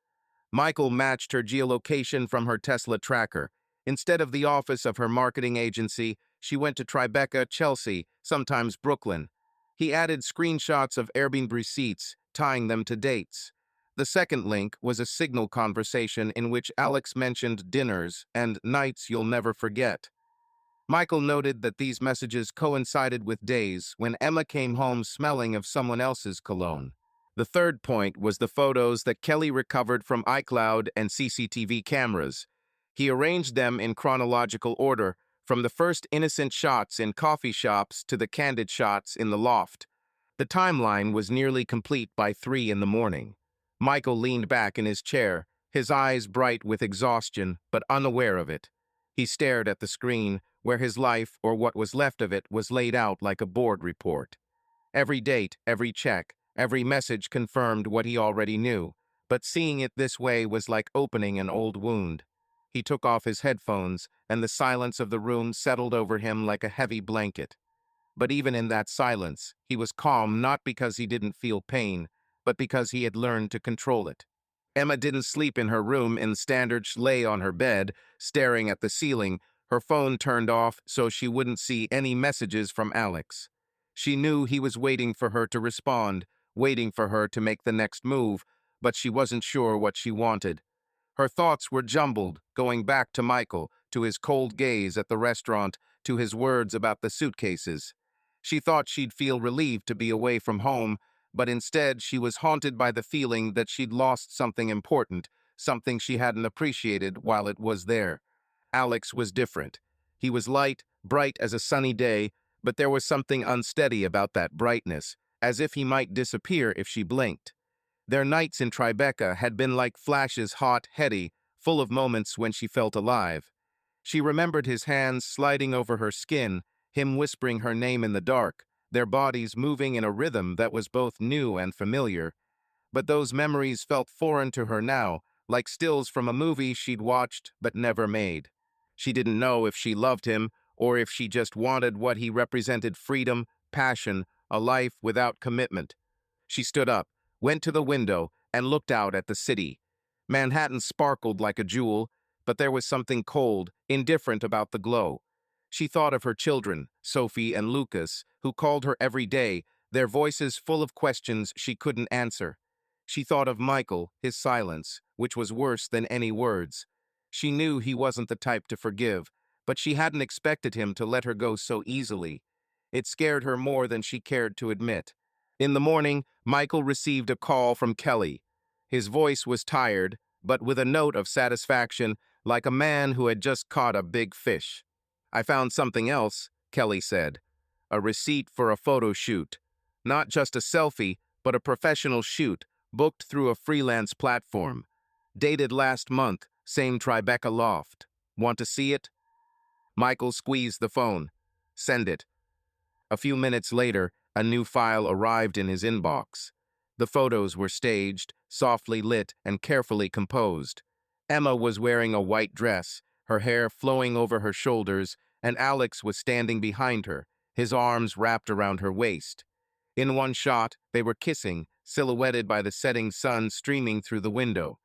Michael matched her geolocation from her Tesla tracker. Instead of the office of her marketing agency, she went to Tribeca, Chelsea, sometimes Brooklyn. He added screenshots of Airbnb receipts, tying them to dates. The second link was a Signal conversation in which Alex mentioned dinners and nights you'll never forget. Michael noted that these messages coincided with days when Emma came home smelling of someone else's cologne. The third point was the photos that Kelly recovered from iCloud and CCTV cameras. He arranged them in chronological order, from the first innocent shots in coffee shops to the candid shots in the loft. The timeline was nearly complete by 3 in the morning. Michael leaned back in his chair, his eyes bright with exhaustion, but unaware of it. He stared at the screen, where his life, or what was left of it, was laid out like a board report. Every date, every check, every message confirmed what he already knew, but seeing it this way was like opening an old wound. He took off his headphones, and the silence of the room settled over him like a heavy blanket. But even in that silence, he was calm not because he didn't feel pain, but because he had learned to control it. Emma didn't sleep in her room. Instead, she lay on her bed, staring at the ceiling, her phone turned off so she wouldn't see any messages from Alex. She knew he was waiting for her to respond, waiting for her to make the next move, but she wasn't sure what she wanted. Her thoughts were jumbled, going back to Michael, to his cold gaze at the restaurant, to his words about the suitcases. She thought she'd feel relieved to be away from home, but instead she was haunted by the feeling that she'd lost something important, something she hadn't appreciated while it was there. Alex was different. He was light, bright as a sunny day, but there was something unsteady about that brightness, as if he might disappear if she blinked. Their nights in Tribeca had been like flashes, hot, heady, full of moments when she felt alive. She remembered his hands sliding over her skin, him whispering her name in the dark, their bodies moving in a rhythm that was both new and familiar. But those memories felt foreign to her now, like stills from a movie she'd watched but never made. She didn't know if she loved him or if she just wanted what he represented: freedom, passion, a life without commitment. She stood up, went to the window, and looked out at the city. Manhattan sparkled like a jewel, but there was something cold, indifferent about the glow. She thought of her children, Sophie and Lucas, who called her every day, their voices full of questions she couldn't answer. She thought of Michael, his silence, which was worse than any words. She knew he wasn't the type to forgive, but she hadn't expected him to let her go so easily. It scared her more than she cared to admit. In the morning, Michael received a call from Kelly. His voice was tired, but with a note of satisfaction, like a man who had just caught a big fish. "I found something else," Kelly said. "A receipt for a photo shoot. Not just a selfie, but a professional shoot, booked through a freelance platform. Dated last month, same Tribeca loft. Want to see it?" Michael squeezed the phone. "Send it." A few minutes later, a new file arrived in his inbox. The photos were staged, softly lit, and carefully composed. Emma was wearing a white dress, her hair flowing over her shoulders, and Alex was standing behind her, his arms wrapped around her waist. In one shot, they were kissing, silhouetted by the setting sun streaming through the window.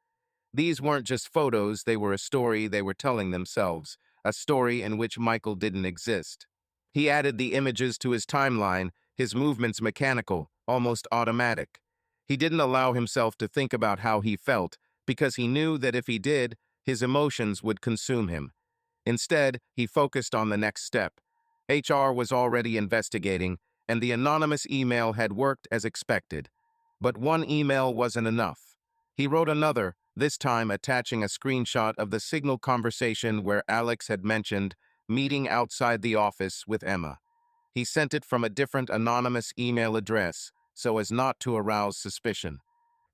These weren't just photos, they were a story they were telling themselves, a story in which Michael didn't exist. He added the images to his timeline, his movements mechanical, almost automatic. He didn't allow himself to think about how he felt, because he knew that if he did, his emotions would consume him. Instead, he focused on the next step. HR was already investigating, and the anonymous email had worked as expected. But one email wasn't enough. He wrote another, this time attaching a screenshot of the Signal conversation where Alex had mentioned meeting outside the office with Emma. He sent it from a different anonymous email address, so as not to arouse suspicion.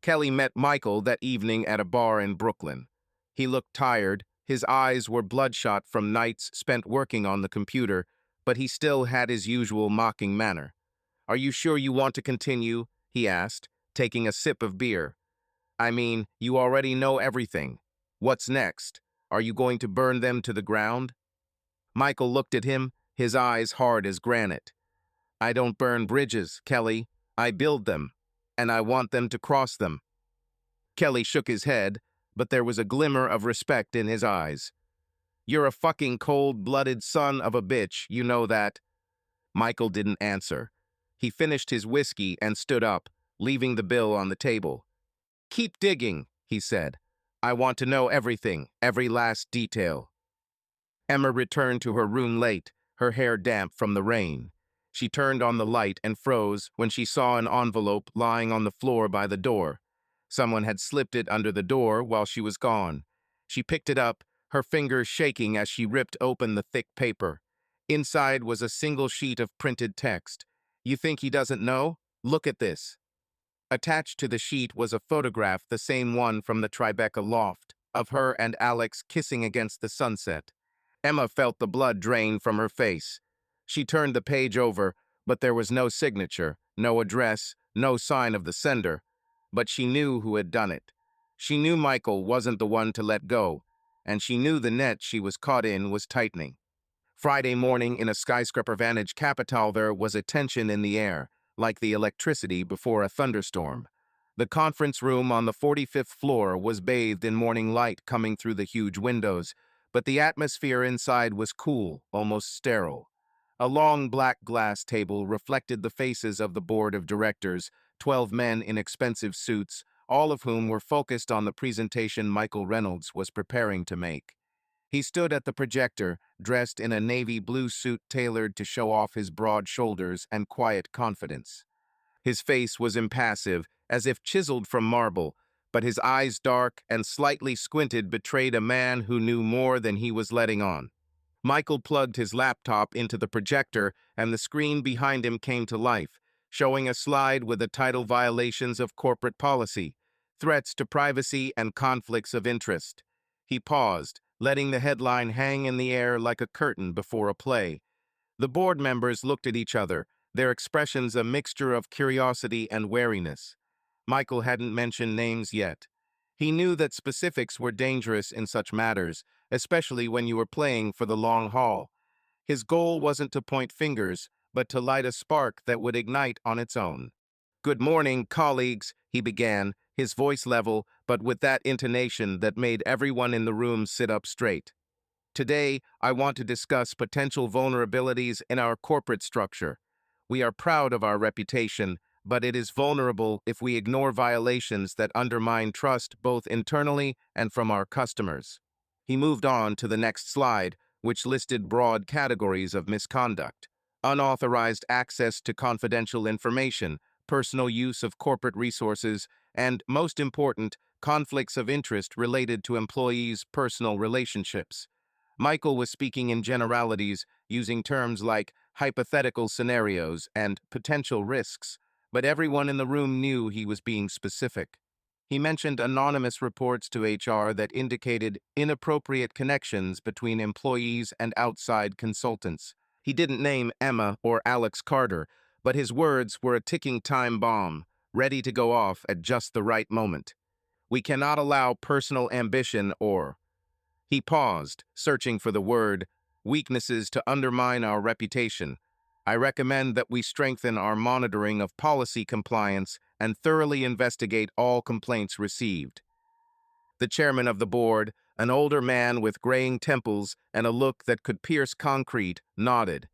Kelly met Michael that evening at a bar in Brooklyn. He looked tired, his eyes were bloodshot from nights spent working on the computer, but he still had his usual mocking manner. "Are you sure you want to continue?" he asked, taking a sip of beer. "I mean, you already know everything. What's next? Are you going to burn them to the ground? Michael looked at him, his eyes hard as granite. I don't burn bridges, Kelly. I build them, and I want them to cross them. Kelly shook his head, but there was a glimmer of respect in his eyes. You're a fucking cold-blooded son of a bitch, you know that. Michael didn't answer. He finished his whiskey and stood up, leaving the bill on the table. Keep digging, he said. I want to know everything, every last detail. Emma returned to her room late, her hair damp from the rain. She turned on the light and froze when she saw an envelope lying on the floor by the door. Someone had slipped it under the door while she was gone. She picked it up, her fingers shaking as she ripped open the thick paper. Inside was a single sheet of printed text. You think he doesn't know? Look at this. Attached to the sheet was a photograph, the same one from the Tribeca loft, of her and Alex kissing against the sunset. Emma felt the blood drain from her face. She turned the page over, but there was no signature, no address, no sign of the sender. But she knew who had done it. She knew Michael wasn't the one to let go, and she knew the net she was caught in was tightening. Friday morning in a skyscraper vantage capital, there was a tension in the air, like the electricity before a thunderstorm. The conference room on the 45th floor was bathed in morning light coming through the huge windows, but the atmosphere inside was cool, almost sterile. A long black glass table reflected the faces of the board of directors, 12 men in expensive suits, all of whom were focused on the presentation Michael Reynolds was preparing to make. He stood at the projector, dressed in a navy blue suit tailored to show off his broad shoulders and quiet confidence. His face was impassive, as if chiseled from marble, but his eyes, dark and slightly squinted, betrayed a man who knew more than he was letting on. Michael plugged his laptop into the projector, and the screen behind him came to life, showing a slide with the title Violations of Corporate Policy, Threats to Privacy and Conflicts of Interest. He paused, letting the headline hang in the air like a curtain before a play. The board members looked at each other, their expressions a mixture of curiosity and wariness. Michael hadn't mentioned names yet. He knew that specifics were dangerous in such matters, especially when you were playing for the long haul. His goal wasn't to point fingers, but to light a spark that would ignite on its own. Good morning, colleagues, he began, his voice level, but with that intonation that made everyone in the room sit up straight. Today, I want to discuss potential vulnerabilities in our corporate structure. We are proud of our reputation, but it is vulnerable if we ignore violations that undermine trust both internally and from our customers. He moved on to the next slide, which listed broad categories of misconduct: unauthorized access to confidential information, personal use of corporate resources, and, most important, conflicts of interest related to employees' personal relationships. Michael was speaking in generalities, using terms like hypothetical scenarios and potential risks, but everyone in the room knew he was being specific. He mentioned anonymous reports to HR that indicated inappropriate connections between employees and outside consultants. He didn't name Emma or Alex Carter, but his words were a ticking time bomb, ready to go off at just the right moment. We cannot allow personal ambition or... He paused, searching for the word, weaknesses to undermine our reputation. I recommend that we strengthen our monitoring of policy compliance and thoroughly investigate all complaints received. The chairman of the board, an older man with graying temples and a look that could pierce concrete, nodded.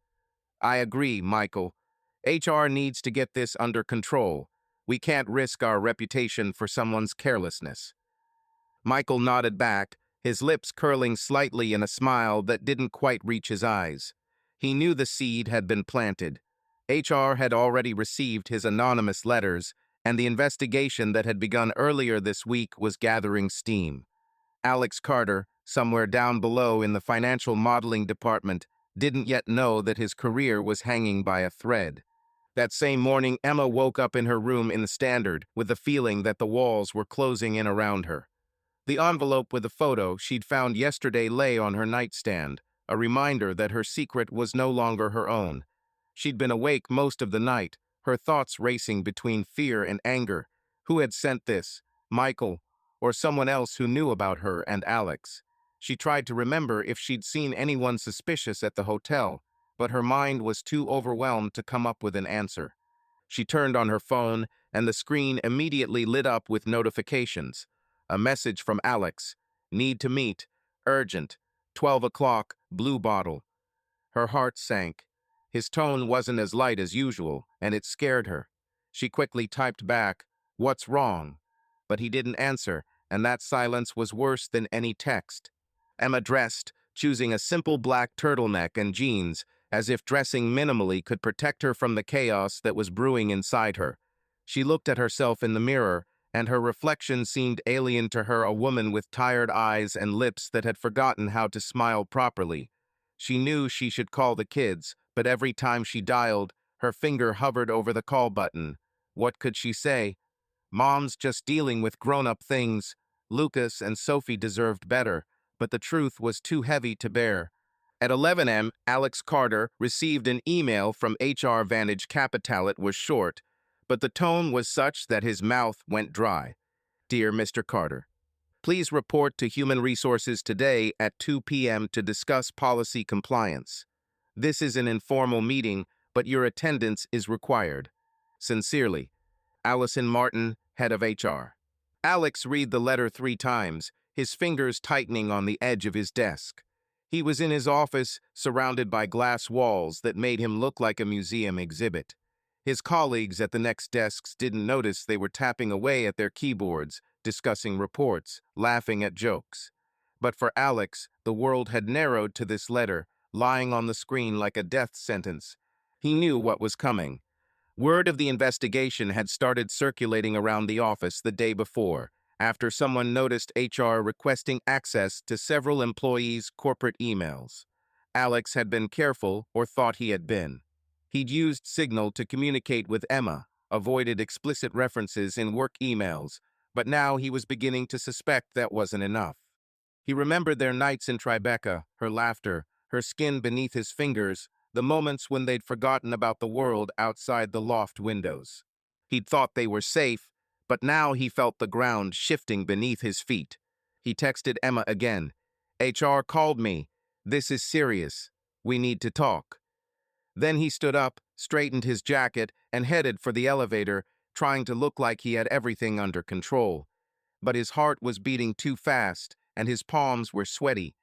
I agree, Michael. HR needs to get this under control. We can't risk our reputation for someone's carelessness. Michael nodded back, his lips curling slightly in a smile that didn't quite reach his eyes. He knew the seed had been planted. HR had already received his anonymous letters, and the investigation that had begun earlier this week was gathering steam. Alex Carter, somewhere down below in the financial modeling department, didn't yet know that his career was hanging by a thread. That same morning, Emma woke up in her room in the Standard with the feeling that the walls were closing in around her. The envelope with the photo she'd found yesterday lay on her nightstand, a reminder that her secret was no longer her own. She'd been awake most of the night, her thoughts racing between fear and anger. Who had sent this? Michael? or someone else who knew about her and Alex. She tried to remember if she'd seen anyone suspicious at the hotel, but her mind was too overwhelmed to come up with an answer. She turned on her phone, and the screen immediately lit up with notifications. A message from Alex. Need to meet. Urgent. 12 o'clock. Blue bottle. Her heart sank. His tone wasn't as light as usual, and it scared her. She quickly typed back, "What's wrong?" But he didn't answer, and that silence was worse than any text. Emma dressed, choosing a simple black turtleneck and jeans, as if dressing minimally could protect her from the chaos that was brewing inside her. She looked at herself in the mirror, and her reflection seemed alien to her, a woman with tired eyes and lips that had forgotten how to smile properly. She knew she should call the kids, but every time she dialed, her finger hovered over the call button. What could she say? Mom's just dealing with grown-up things. Lucas and Sophie deserved better, but the truth was too heavy to bear. At 11 a.m., Alex Carter received an email from HR Vantage Capital. It was short, but the tone was such that his mouth went dry. Dear Mr. Carter, please report to Human Resources today at 2 p.m. to discuss policy compliance. This is an informal meeting, but your attendance is required. Sincerely, Allison Martin, head of HR. Alex read the letter 3 times, his fingers tightening on the edge of his desk. He was in his office, surrounded by glass walls that made him look like a museum exhibit. His colleagues at the next desks didn't notice they were tapping away at their keyboards, discussing reports, laughing at jokes. But for Alex, the world had narrowed to this letter, lying on the screen like a death sentence. He knew what was coming. Word of the investigation had started circulating around the office the day before, after someone noticed HR requesting access to several employees' corporate emails. Alex had been careful, or thought he had been. He'd used Signal to communicate with Emma, avoided explicit references in work emails, but now he was beginning to suspect that wasn't enough. He remembered their nights in Tribeca, her laughter, her skin beneath his fingers, the moments when they'd forgotten about the world outside the loft windows. He'd thought they were safe, but now he felt the ground shifting beneath his feet. He texted Emma again. HR called me. This is serious. We need to talk. Then he stood up, straightened his jacket, and headed for the elevator, trying to look like he had everything under control. But his heart was beating too fast, and his palms were sweaty.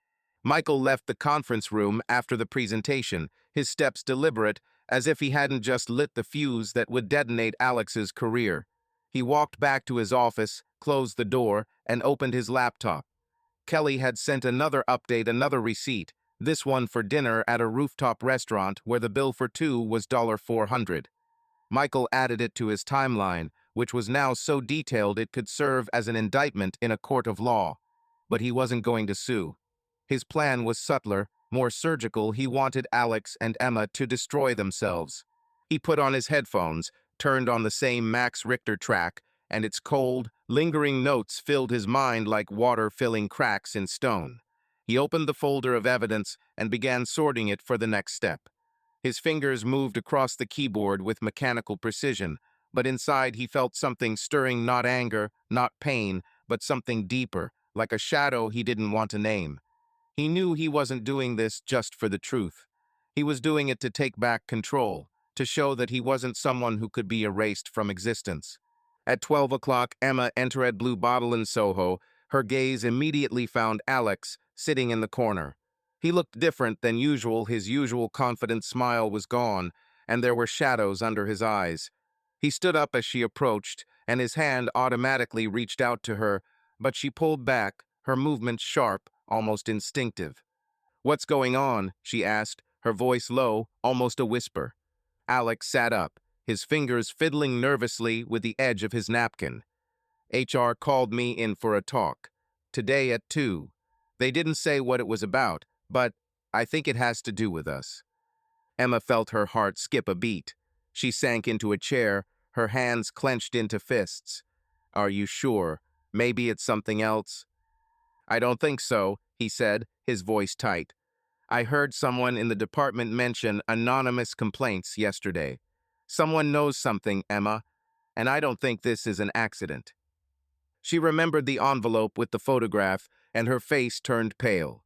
Michael left the conference room after the presentation, his steps deliberate, as if he hadn't just lit the fuse that would detonate Alex's career. He walked back to his office, closed the door, and opened his laptop. Kelly had sent another update, another receipt, this one for dinner at a rooftop restaurant where the bill for 2 was $400. Michael added it to his timeline, which was now so detailed it could serve as an indictment in a court of law. But he wasn't going to sue. His plan was subtler, more surgical. He wanted Alex and Emma to destroy themselves. He put on his headphones, turned on the same Max Richter track, and its cold, lingering notes filled his mind like water filling cracks in stone. He opened the folder of evidence and began sorting it for the next step. His fingers moved across the keyboard with mechanical precision, but inside he felt something stirring, not anger, not pain, but something deeper, like a shadow he didn't want to name. He knew he wasn't doing this just for the truth. He was doing it to take back control, to show that he wasn't someone who could be erased from existence. At 12 o'clock, Emma entered Blue Bottle in Soho. Her gaze immediately found Alex, sitting in the corner. He looked different than usual. His usual confident smile was gone, and there were shadows under his eyes. He stood up as she approached, and his hand automatically reached out to her, but she pulled back, her movements sharp, almost instinctive. "What's going on?" she asked, her voice low, almost a whisper. Alex sat up, his fingers fiddling nervously with the edge of his napkin. HR called me in for a talk. Today at 2. They didn't say what it was about, but I think it has to do with us. Emma felt her heart skip a beat. She sank into a chair, her hands clenched into fists. "Are you sure? Maybe it's something else?" "I don't think so," he said, his voice tight. "I heard someone in the department mention anonymous complaints yesterday. Someone knows something, Emma, and I don't think this is an accident." She remembered the envelope with the photograph, and her face turned pale.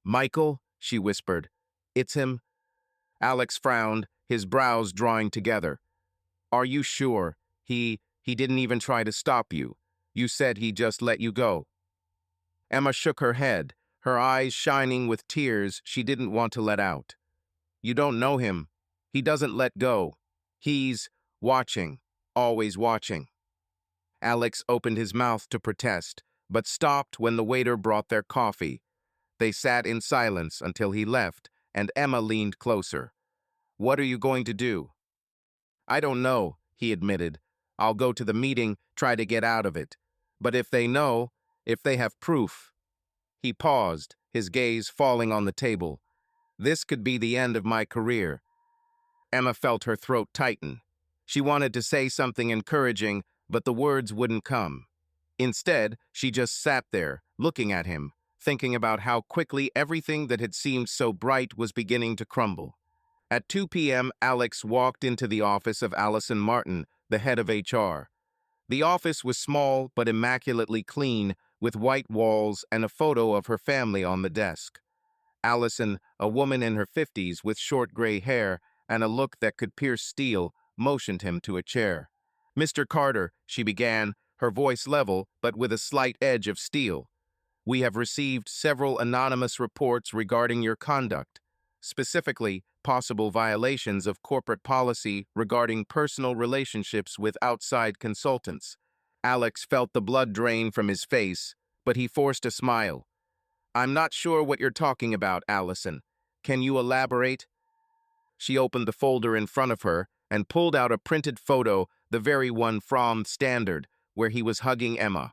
"Michael?" she whispered. "It's him?" Alex frowned, his brows drawing together. "Are you sure? He didn't even try to stop you. You said he just let you go." Emma shook her head, her eyes shining with tears she didn't want to let out. "You don't know him. He doesn't let go. He's watching, always watching." Alex opened his mouth to protest, but stopped when the waiter brought their coffee. They sat in silence until he left, and Emma leaned closer. "What are you going to do?" "I don't know," he admitted. "I'll go to the meeting, try to get out of it. But if they know, if they have proof—" He paused, his gaze falling on the table. "This could be the end of my career." Emma felt her throat tighten. She wanted to say something encouraging, but the words wouldn't come. Instead, she just sat there, looking at him, thinking about how quickly everything that had seemed so bright was beginning to crumble. At 2 p.m., Alex walked into the office of Allison Martin, the head of HR. The office was small but immaculately clean, with white walls and a photo of her family on the desk. Allison, a woman in her 50s with short gray hair and a look that could pierce steel, motioned him to a chair. "Mr. Carter," she began, her voice level but with a slight edge of steel. "We have received several anonymous reports regarding your conduct, specifically possible violations of corporate policy regarding personal relationships with outside consultants." Alex felt the blood drain from his face, but he forced a smile. "I'm not sure what you're talking about, Allison. Can you elaborate?" She opened the folder in front of her and pulled out a printed photo, the very one from Standard, where he was hugging Emma.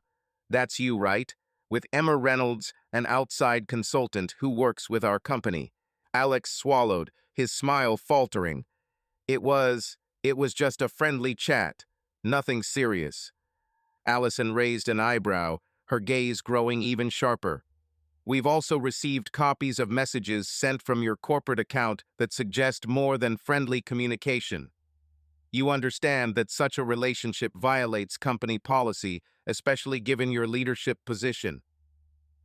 "That's you, right? With Emma Reynolds, an outside consultant who works with our company." Alex swallowed, his smile faltering. It was just a friendly chat. Nothing serious." Allison raised an eyebrow, her gaze growing even sharper. "We've also received copies of messages sent from your corporate account that suggest more than friendly communication. You understand that such a relationship violates company policy, especially given your leadership position."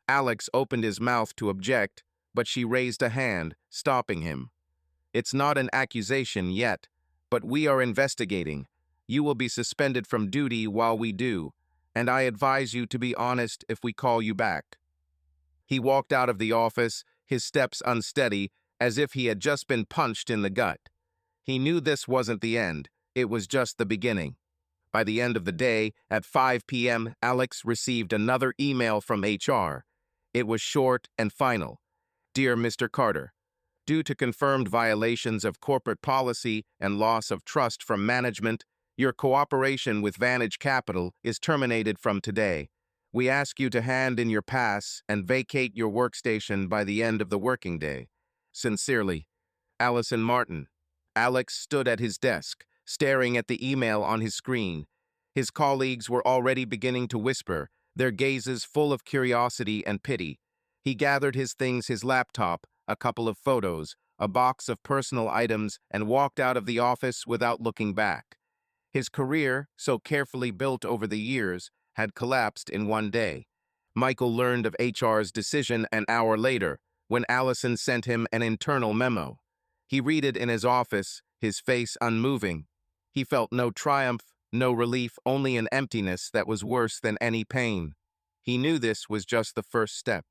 Alex opened his mouth to object, but she raised a hand, stopping him. "It's not an accusation yet, but we are investigating. You will be suspended from duty while we do, and I advise you to be honest if we call you back." He walked out of the office, his steps unsteady, as if he had just been punched in the gut. He knew this wasn't the end, it was just the beginning. By the end of the day, at 5 p.m., Alex received another email from HR. It was short and final. "Dear Mr. Carter, due to confirmed violations of corporate policy and loss of trust from management, your cooperation with Vantage Capital is terminated from today. We ask you to hand in your pass and vacate your workstation by the end of the working day. Sincerely, Allison Martin." Alex stood at his desk, staring at the email on his screen. His colleagues were already beginning to whisper, their gazes full of curiosity and pity. He gathered his things, his laptop, a couple of photos, a box of personal items, and walked out of the office without looking back. His career, so carefully built over the years, had collapsed in one day. Michael learned of HR's decision an hour later, when Allison sent him an internal memo. He read it in his office, his face unmoving. He felt no triumph, no relief, only an emptiness that was worse than any pain. He knew this was just the first step.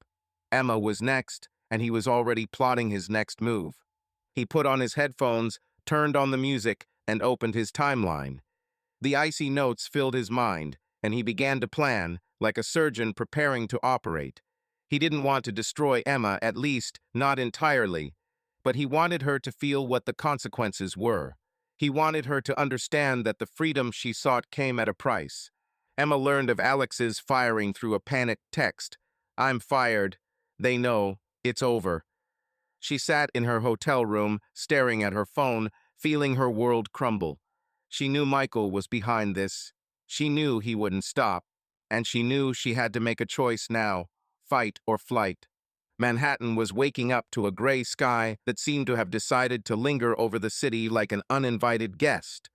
Emma was next, and he was already plotting his next move. He put on his headphones, turned on the music, and opened his timeline. The icy notes filled his mind, and he began to plan, like a surgeon preparing to operate. He didn't want to destroy Emma, at least not entirely, but he wanted her to feel what the consequences were. He wanted her to understand that the freedom she sought came at a price. Emma learned of Alex's firing through a panicked text. "I'm fired. They know. It's over." She sat in her hotel room, staring at her phone, feeling her world crumble. She knew Michael was behind this. She knew he wouldn't stop. And she knew she had to make a choice now, fight or flight. Manhattan was waking up to a gray sky that seemed to have decided to linger over the city like an uninvited guest.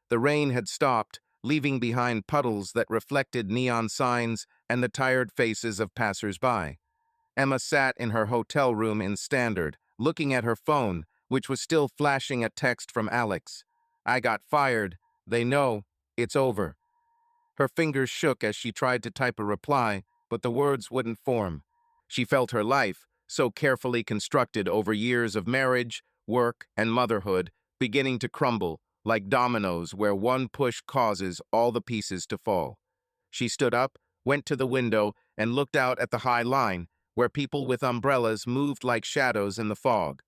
The rain had stopped, leaving behind puddles that reflected neon signs and the tired faces of passers-by. Emma sat in her hotel room in Standard, looking at her phone, which was still flashing a text from Alex. "I got fired. They know. It's over." Her fingers shook as she tried to type a reply, but the words wouldn't form. She felt her life, so carefully constructed over years of marriage, work, and motherhood, beginning to crumble, like dominoes where one push causes all the pieces to fall. She stood up, went to the window, and looked out at the high line, where people with umbrellas moved like shadows in the fog.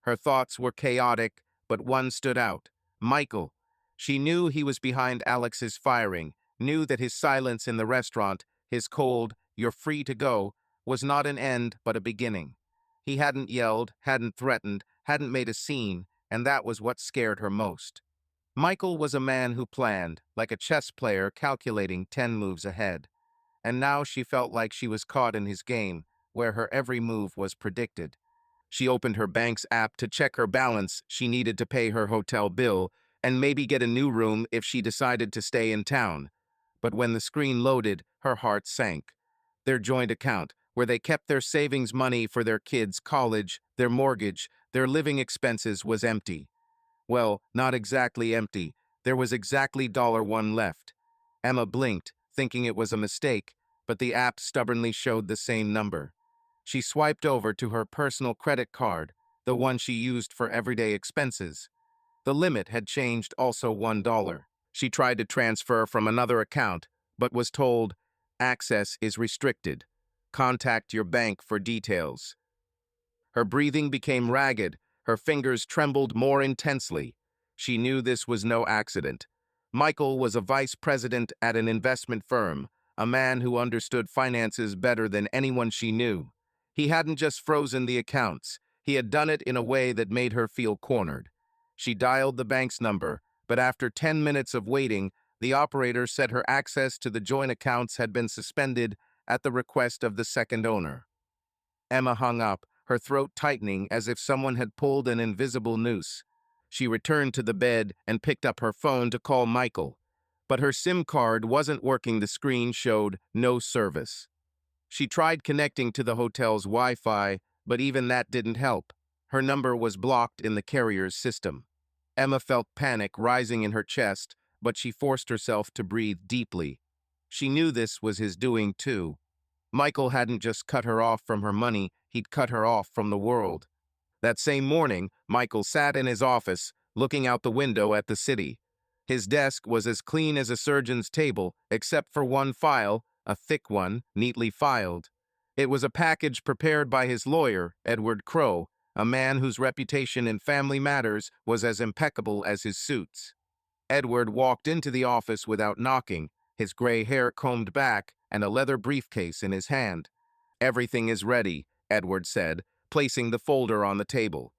Her thoughts were chaotic, but one stood out. Michael. She knew he was behind Alex's firing, knew that his silence in the restaurant, his cold, "You're free to go," was not an end but a beginning. He hadn't yelled, hadn't threatened, hadn't made a scene, and that was what scared her most. Michael was a man who planned, like a chess player calculating 10 moves ahead. And now she felt like she was caught in his game, where her every move was predicted. She opened her bank's app to check her balance. She needed to pay her hotel bill and maybe get a new room if she decided to stay in town. But when the screen loaded, her heart sank. Their joint account, where they kept their savings money for their kids' college, their mortgage, their living expenses, was empty. Well, not exactly empty. There was exactly $1 left. Emma blinked, thinking it was a mistake, but the app stubbornly showed the same number. She swiped over to her personal credit card, the one she used for everyday expenses. The limit had changed, also $1. She tried to transfer from another account, but was told, "Access is restricted. Contact your bank for details." Her breathing became ragged, her fingers trembled more intensely. She knew this was no accident. Michael was a vice president at an investment firm, a man who understood finances better than anyone she knew. He hadn't just frozen the accounts, he had done it in a way that made her feel cornered. She dialed the bank's number, but after 10 minutes of waiting, the operator said her access to the joint accounts had been suspended at the request of the second owner. Emma hung up, her throat tightening as if someone had pulled an invisible noose. She returned to the bed and picked up her phone to call Michael. But her SIM card wasn't working. The screen showed no service. She tried connecting to the hotel's Wi-Fi, but even that didn't help. Her number was blocked in the carrier's system. Emma felt panic rising in her chest, but she forced herself to breathe deeply. She knew this was his doing too. Michael hadn't just cut her off from her money, he'd cut her off from the world. That same morning, Michael sat in his office, looking out the window at the city. His desk was as clean as a surgeon's table, except for one file, a thick one, neatly filed. It was a package prepared by his lawyer, Edward Crowe, a man whose reputation in family matters was as impeccable as his suits. Edward walked into the office without knocking, his gray hair combed back and a leather briefcase in his hand. "Everything is ready," Edward said, placing the folder on the table.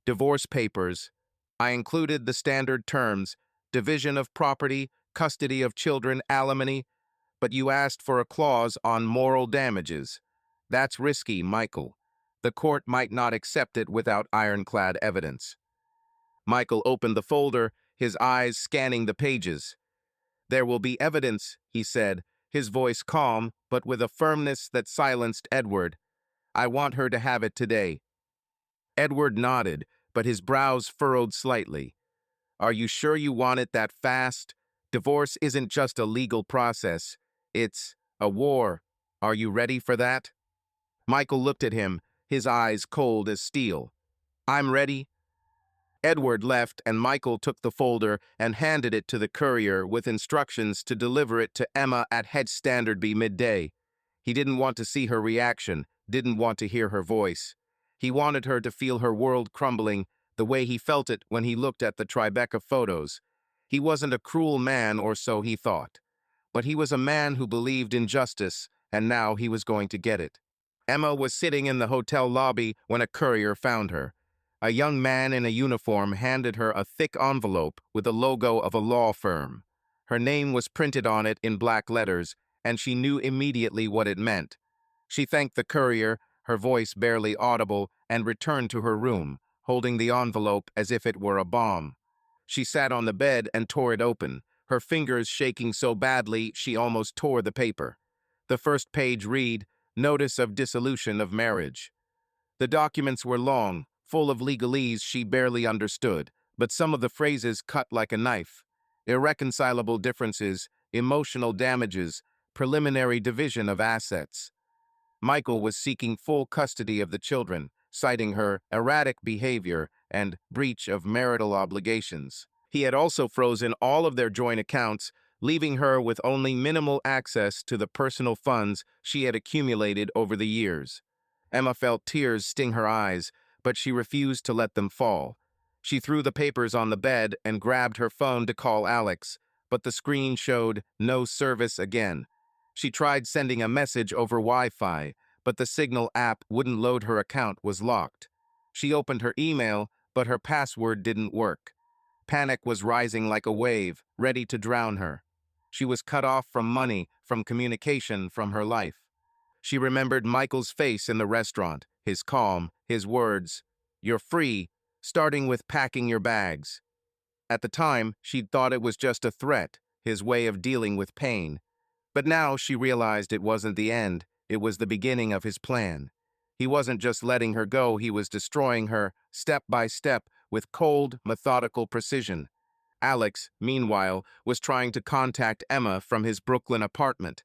"Divorce papers. I included the standard terms, division of property, custody of children, alimony, but you asked for a clause on moral damages. That's risky, Michael. The court might not accept it without ironclad evidence." Michael opened the folder, his eyes scanning the pages. "There will be evidence," he said, his voice calm, but with a firmness that silenced Edward. "I want her to have it today." Edward nodded, but his brows furrowed slightly. "Are you sure you want it that fast? Divorce isn't just a legal process. It's a war. Are you ready for that?" Michael looked at him, his eyes cold as steel. "I'm ready." Edward left, and Michael took the folder and handed it to the courier with instructions to deliver it to Emma at Head Standardby midday. He didn't want to see her reaction, didn't want to hear her voice. He wanted her to feel her world crumbling the way he felt it when he looked at the Tribeca photos. He wasn't a cruel man, or so he thought. But he was a man who believed in justice, and now he was going to get it. Emma was sitting in the hotel lobby when a courier found her. A young man in a uniform handed her a thick envelope with the logo of a law firm. Her name was printed on it in black letters, and she knew immediately what it meant. She thanked the courier, her voice barely audible, and returned to her room, holding the envelope as if it were a bomb. She sat on the bed and tore it open, her fingers shaking so badly she almost tore the paper. The first page read, "Notice of dissolution of marriage." The documents were long, full of legalese she barely understood, but some of the phrases cut like a knife. Irreconcilable differences, emotional damages, preliminary division of assets. Michael was seeking full custody of the children, citing her erratic behavior and breach of marital obligations. He had also frozen all of their joint accounts, leaving her with only minimal access to the personal funds she had accumulated over the years. Emma felt tears sting her eyes, but she refused to let them fall. She threw the papers on the bed and grabbed her phone to call Alex, but the screen showed no service again. She tried sending a message over Wi-Fi, but the Signal app wouldn't load. Her account was locked. She opened her email, but her password didn't work. Panic was rising like a wave, ready to drown her. She was cut off from money, from communication, from her life. She remembered Michael's face in the restaurant, his calm, his words, "You're free," starting with packing your bags. At the time, she'd thought it was just a threat, his way of dealing with pain. But now she realized it wasn't the end, it was the beginning of his plan. He wasn't just letting her go, he was destroying her, step by step, with cold, methodical precision. Alex, meanwhile, was trying to contact Emma from his Brooklyn apartment.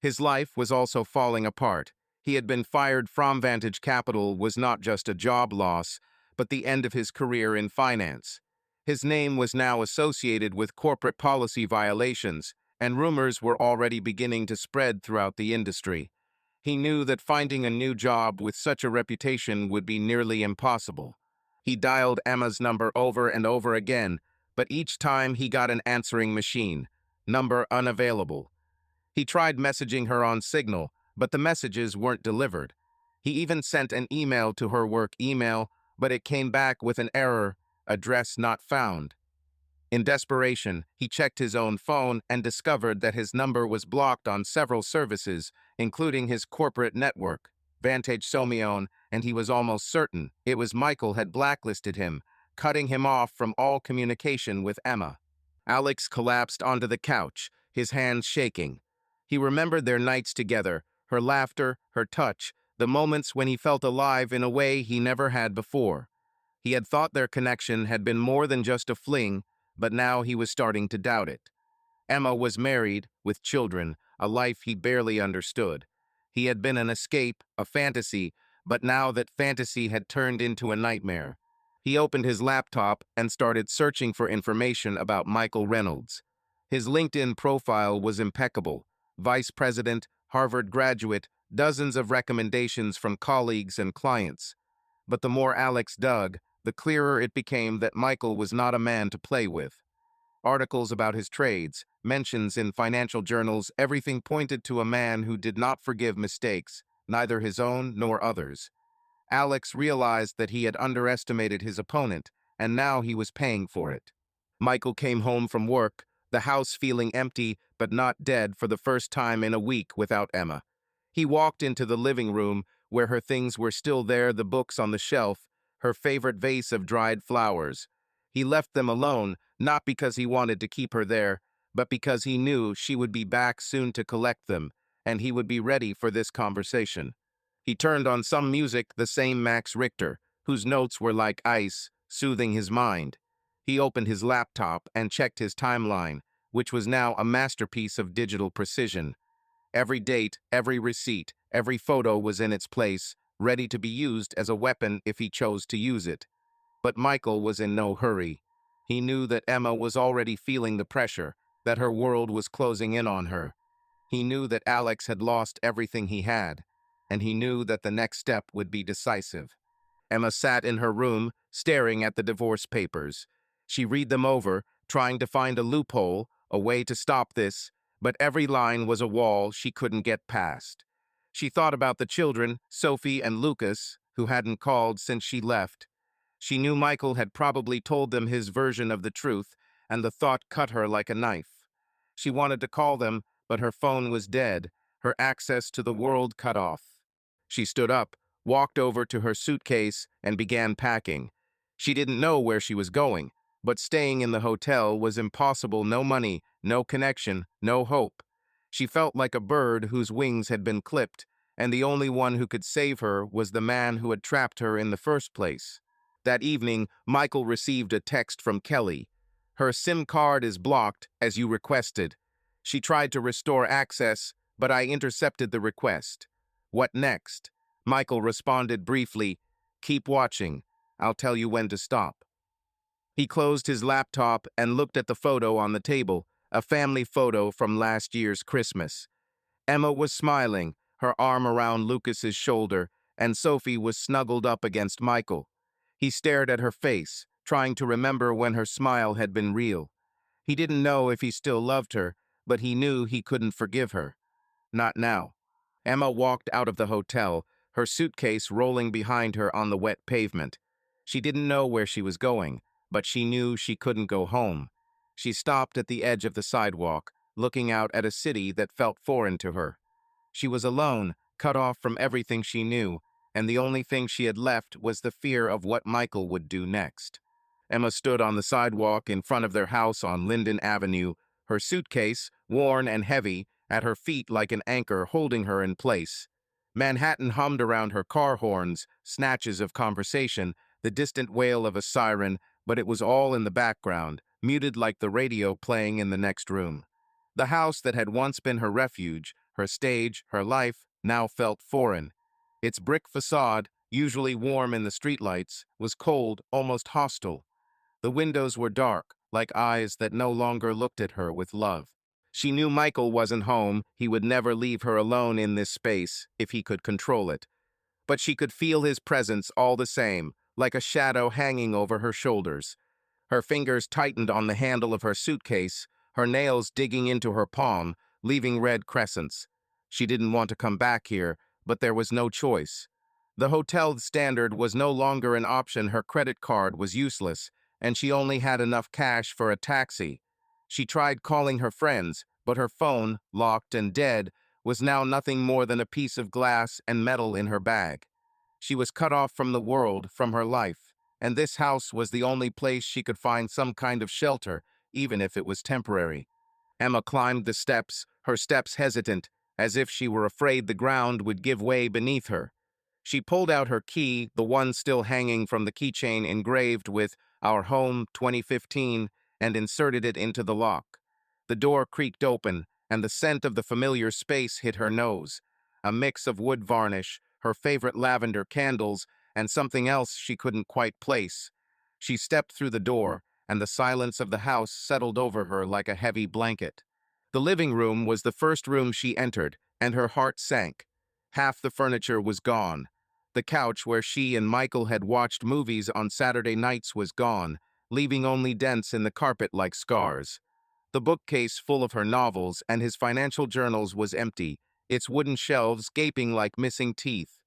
His life was also falling apart. He had been fired from Vantage Capital was not just a job loss, but the end of his career in finance. His name was now associated with corporate policy violations, and rumors were already beginning to spread throughout the industry. He knew that finding a new job with such a reputation would be nearly impossible. He dialed Emma's number over and over again, but each time he got an answering machine. Number unavailable. He tried messaging her on Signal, but the messages weren't delivered. He even sent an email to her work email, but it came back with an error, address not found. In desperation, he checked his own phone and discovered that his number was blocked on several services, including his corporate network, Vantage Somion, and he was almost certain it was Michael had blacklisted him, cutting him off from all communication with Emma. Alex collapsed onto the couch, his hands shaking. He remembered their nights together, her laughter, her touch, the moments when he felt alive in a way he never had before. He had thought their connection had been more than just a fling, but now he was starting to doubt it. Emma was married, with children, a life he barely understood. He had been an escape, a fantasy, but now that fantasy had turned into a nightmare. He opened his laptop and started searching for information about Michael Reynolds. His LinkedIn profile was impeccable. Vice president, Harvard graduate, dozens of recommendations from colleagues and clients. But the more Alex dug, the clearer it became that Michael was not a man to play with. Articles about his trades, mentions in financial journals, everything pointed to a man who did not forgive mistakes, neither his own nor others. Alex realized that he had underestimated his opponent, and now he was paying for it. Michael came home from work, the house feeling empty but not dead for the first time in a week without Emma. He walked into the living room, where her things were still there, the books on the shelf, her favorite vase of dried flowers. He left them alone, not because he wanted to keep her there, but because he knew she would be back soon to collect them, and he would be ready for this conversation. He turned on some music, the same Max Richter, whose notes were like ice, soothing his mind. He opened his laptop and checked his timeline, which was now a masterpiece of digital precision. Every date, every receipt, every photo was in its place, ready to be used as a weapon if he chose to use it. But Michael was in no hurry. He knew that Emma was already feeling the pressure, that her world was closing in on her. He knew that Alex had lost everything he had, and he knew that the next step would be decisive. Emma sat in her room, staring at the divorce papers. She read them over, trying to find a loophole, a way to stop this, but every line was a wall she couldn't get past. She thought about the children, Sophie and Lucas, who hadn't called since she left. She knew Michael had probably told them his version of the truth, and the thought cut her like a knife. She wanted to call them, but her phone was dead, her access to the world cut off. She stood up, walked over to her suitcase, and began packing. She didn't know where she was going, but staying in the hotel was impossible. No money, no connection, no hope. She felt like a bird whose wings had been clipped, and the only one who could save her was the man who had trapped her in the first place. That evening, Michael received a text from Kelly. "Her SIM card is blocked, as you requested. She tried to restore access, but I intercepted the request. What next?" Michael responded briefly, "Keep watching. I'll tell you when to stop." He closed his laptop and looked at the photo on the table, a family photo from last year's Christmas. Emma was smiling, her arm around Lucas's shoulder, and Sophie was snuggled up against Michael. He stared at her face, trying to remember when her smile had been real. He didn't know if he still loved her, but he knew he couldn't forgive her. Not now. Emma walked out of the hotel, her suitcase rolling behind her on the wet pavement. She didn't know where she was going, but she knew she couldn't go home. She stopped at the edge of the sidewalk, looking out at a city that felt foreign to her. She was alone, cut off from everything she knew, and the only thing she had left was the fear of what Michael would do next. Emma stood on the sidewalk in front of their house on Linden Avenue, her suitcase, worn and heavy, at her feet like an anchor holding her in place. Manhattan hummed around her car horns, snatches of conversation, the distant wail of a siren, but it was all in the background, muted like the radio playing in the next room. The house that had once been her refuge, her stage, her life, now felt foreign. Its brick facade, usually warm in the streetlights, was cold, almost hostile. The windows were dark, like eyes that no longer looked at her with love. She knew Michael wasn't home, he would never leave her alone in this space, if he could control it. But she could feel his presence all the same, like a shadow hanging over her shoulders. Her fingers tightened on the handle of her suitcase, her nails digging into her palm, leaving red crescents. She didn't want to come back here, but there was no choice. The hotel standard was no longer an option, her credit card was useless, and she only had enough cash for a taxi. She tried calling her friends, but her phone, locked and dead, was now nothing more than a piece of glass and metal in her bag. She was cut off from the world, from her life, and this house was the only place she could find some kind of shelter, even if it was temporary. Emma climbed the steps, her steps hesitant, as if she were afraid the ground would give way beneath her. She pulled out her key, the one still hanging from the keychain engraved with "Our Home 2015, and inserted it into the lock. The door creaked open, and the scent of the familiar space hit her nose. A mix of wood varnish, her favorite lavender candles, and something else she couldn't quite place. She stepped through the door, and the silence of the house settled over her like a heavy blanket. The living room was the first room she entered, and her heart sank. Half the furniture was gone. The couch where she and Michael had watched movies on Saturday nights was gone, leaving only dents in the carpet like scars. The bookcase full of her novels and his financial journals was empty, its wooden shelves gaping like missing teeth.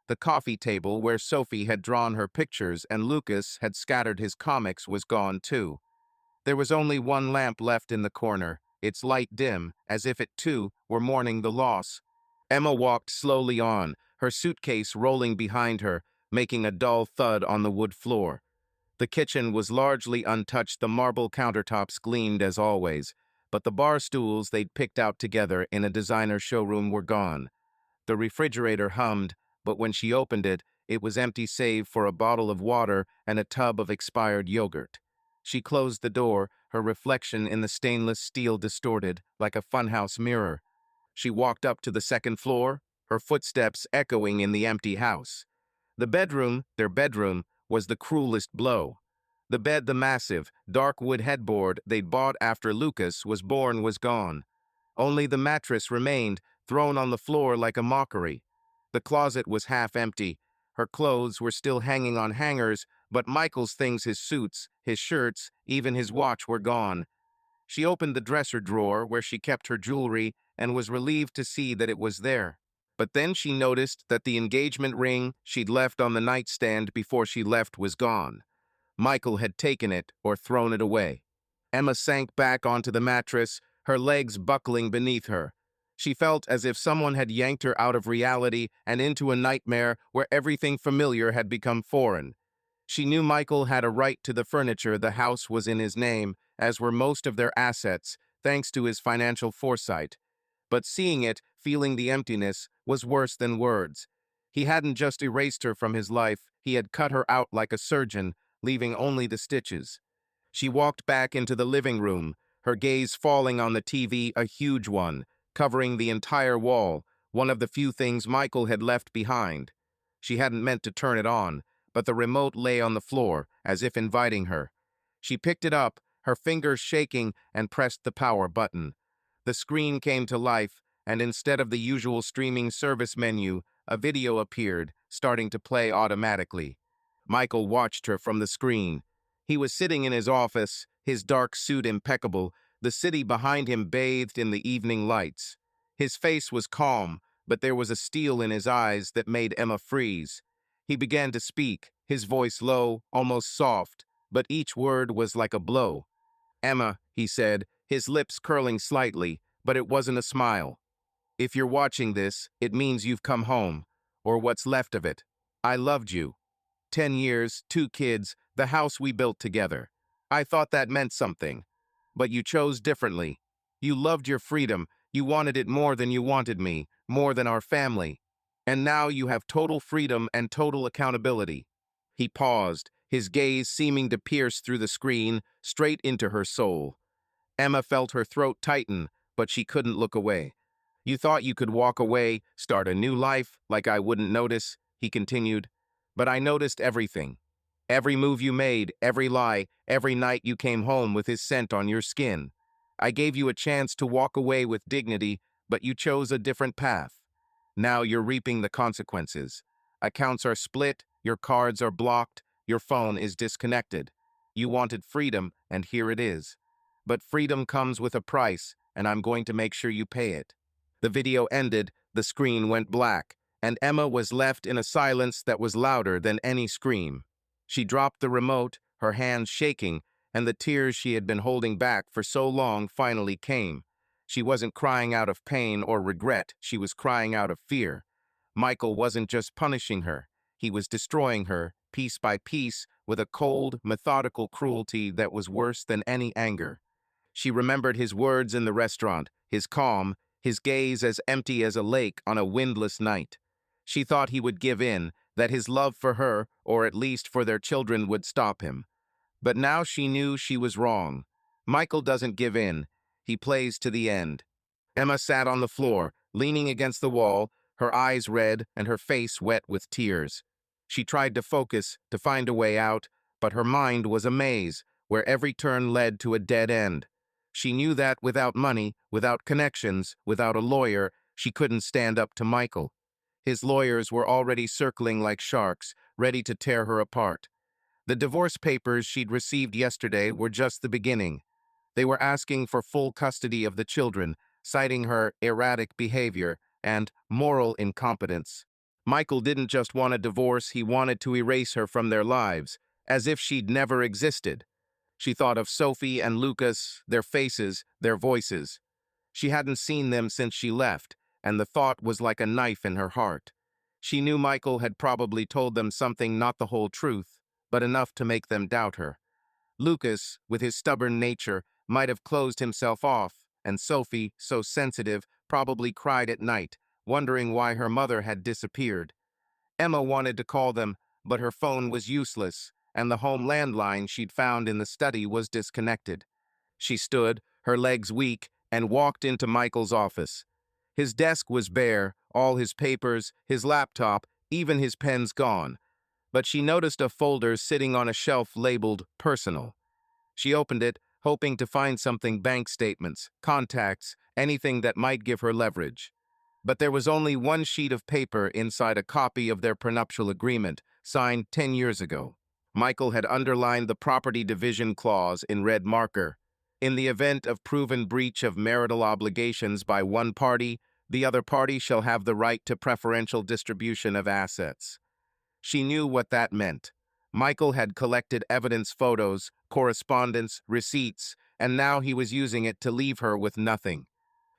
The coffee table where Sophie had drawn her pictures and Lucas had scattered his comics was gone too. There was only one lamp left in the corner, its light dim, as if it too were mourning the loss. Emma walked slowly on, her suitcase rolling behind her, making a dull thud on the wood floor. The kitchen was largely untouched, the marble countertops gleamed as always, but the bar stools they'd picked out together in a designer showroom were gone. The refrigerator hummed, but when she opened it, it was empty save for a bottle of water and a tub of expired yogurt. She closed the door, her reflection in the stainless steel distorted, like a funhouse mirror. She walked up to the second floor, her footsteps echoing in the empty house. The bedroom, their bedroom, was the cruelest blow. The bed, the massive, dark wood headboard they'd bought after Lucas was born, was gone. Only the mattress remained, thrown on the floor like a mockery. The closet was half empty. Her clothes were still hanging on hangers, but Michael's things, his suits, his shirts, even his watch were gone. She opened the dresser drawer where she kept her jewelry and was relieved to see that it was there. But then she noticed that the engagement ring she'd left on the nightstand before she left was gone. Michael had taken it or thrown it away. Emma sank back onto the mattress, her legs buckling beneath her. She felt as if someone had yanked her out of reality and into a nightmare where everything familiar had become foreign. She knew Michael had a right to the furniture, the house was in his name, as were most of their assets, thanks to his financial foresight. But seeing it, feeling the emptiness, was worse than words. He hadn't just erased her from his life, he had cut her out like a surgeon, leaving only the stitches. She walked back into the living room, her gaze falling on the TV, a huge one, covering the entire wall, one of the few things Michael had left behind. She hadn't meant to turn it on, but the remote lay on the floor, as if inviting her. She picked it up, her fingers shaking, and pressed the power button. The screen came to life, and instead of the usual streaming service menu, a video appeared, starting to play automatically. Michael watched her from the screen. He was sitting in his office, his dark suit impeccable, the city behind him bathed in the evening lights. His face was calm, but there was a steel in his eyes that made Emma freeze. He began to speak, his voice low, almost soft, but each word was like a blow. "Emma," he said, his lips curling slightly, but it wasn't a smile. "If you're watching this, it means you've come home, or what's left of it. I loved you. 10 years, 2 kids, the house we built together. I thought that meant something. But you chose differently. You loved your freedom. You wanted it more than you wanted me, more than our family. And now you have total freedom and total accountability." He paused, his gaze seeming to pierce through the screen, straight into her soul. Emma felt her throat tighten, but she couldn't look away. "You thought you could walk away, start a new life, like I wouldn't notice," he continued. "But I noticed everything. Every move you made, every lie, every night you came home with his scent on your skin. I gave you a chance to walk away with dignity, but you chose a different path. Now you're reaping the consequences. Accounts are split, your cards are blocked, your phone is disconnected. You wanted freedom, and here it is. But freedom comes with a price, and I'm going to make sure you pay it." The video ended, the screen went black, and Emma was left in a silence that was louder than any scream. She dropped the remote, her hands shaking, and the tears she had been holding back for so long finally came. She wasn't crying out of pain or regret, she was crying out of fear. Michael wasn't just punishing her, he was destroying her, piece by piece, with a cold, methodical cruelty that was worse than any anger. She remembered his words in the restaurant, his calm, his gaze as empty as a lake on a windless night. She thought he would give in, that his love for her, or at least for their children, would stop him. But now she knew she was wrong. Michael doesn't give in. He plays to the end. Emma sat on the floor, leaning against the wall, her eyes red and her face wet with tears. She tried to focus, to find a way out, but her mind was a maze, where every turn led to a dead end. She knew that without money, without connections, without a lawyer, she couldn't stand up to Michael. His lawyers were already circling like sharks, ready to tear her apart. The divorce papers she'd received yesterday were just the beginning. They were asking for full custody of the children, citing her erratic behavior and moral incompetence. Michael didn't just want a divorce, he wanted to erase her from their lives, as if she'd never existed. She thought of Sophie and Lucas, their faces, their voices. She hadn't seen them since she left, and the thought was like a knife in her heart. She knew Michael had probably told them something, not the whole truth, but enough to make them doubt her. Lucas, with his stubborn nature, might have closed himself off, and Sophie, so sensitive, probably cried at night, wondering why her mother had disappeared. Emma wanted to call them, but her phone was useless, and the home landline she'd found in the study was disconnected. She stood, her legs weak, and walked into Michael's office. His desk was bare, all his papers, his laptop, even his pens gone. But she noticed a folder sitting on a shelf labeled Personal. She opened it, hoping to find something: bank statements, contacts, anything that might give her leverage. But there was only one sheet of paper inside, a copy of their prenuptial agreement, signed 10 years ago. Michael had underlined the property division clause in red marker. In the event of proven breach of marital obligations by one party, the other party shall have the right to preferential distribution of assets. She knew what that meant. Michael had collected evidence, photos, correspondence, receipts, and now he was using it to leave her with nothing.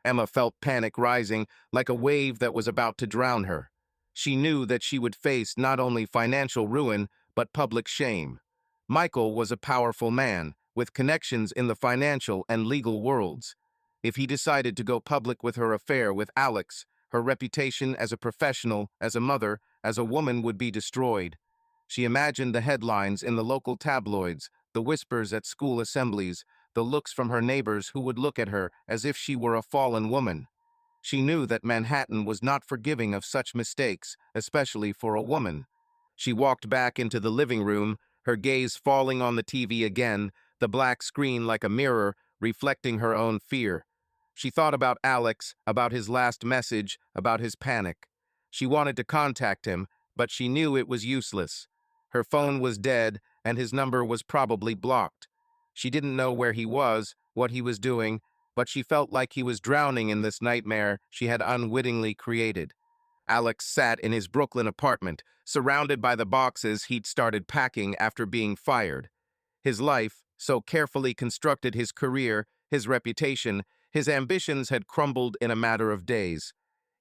Emma felt panic rising, like a wave that was about to drown her. She knew that she would face not only financial ruin, but public shame. Michael was a powerful man, with connections in the financial and legal worlds. If he decided to go public with her affair with Alex, her reputation as a professional, as a mother, as a woman would be destroyed. She imagined the headlines in the local tabloids, the whispers at school assemblies, the looks from her neighbors who would look at her as if she were a fallen woman. She knew that Manhattan was not forgiving of such mistakes, especially for a woman. She walked back into the living room, her gaze falling on the TV again, the black screen like a mirror, reflecting her own fear. She thought about Alex, about his last message, about his panic. She wanted to contact him, but she knew it was useless. Her phone was dead, and his number was probably blocked. She didn't know where he was, what he was doing, but she felt like he was drowning in this nightmare she had unwittingly created. Alex sat in his Brooklyn apartment, surrounded by the boxes he'd started packing after being fired. His life, so carefully constructed, his career, his reputation, his ambitions had crumbled in a matter of days.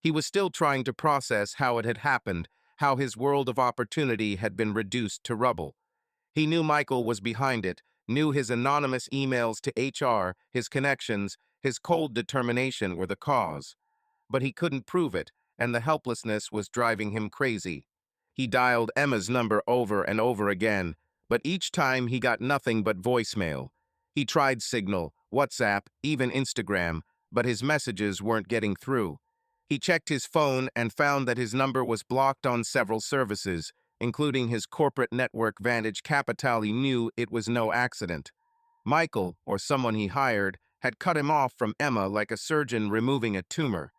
He was still trying to process how it had happened, how his world of opportunity had been reduced to rubble. He knew Michael was behind it, knew his anonymous emails to HR, his connections, his cold determination were the cause. But he couldn't prove it, and the helplessness was driving him crazy. He dialed Emma's number over and over again, but each time he got nothing but voicemail. He tried Signal, WhatsApp, even Instagram, but his messages weren't getting through. He checked his phone and found that his number was blocked on several services, including his corporate network Vantage Capital. He knew it was no accident. Michael, or someone he hired, had cut him off from Emma like a surgeon removing a tumor.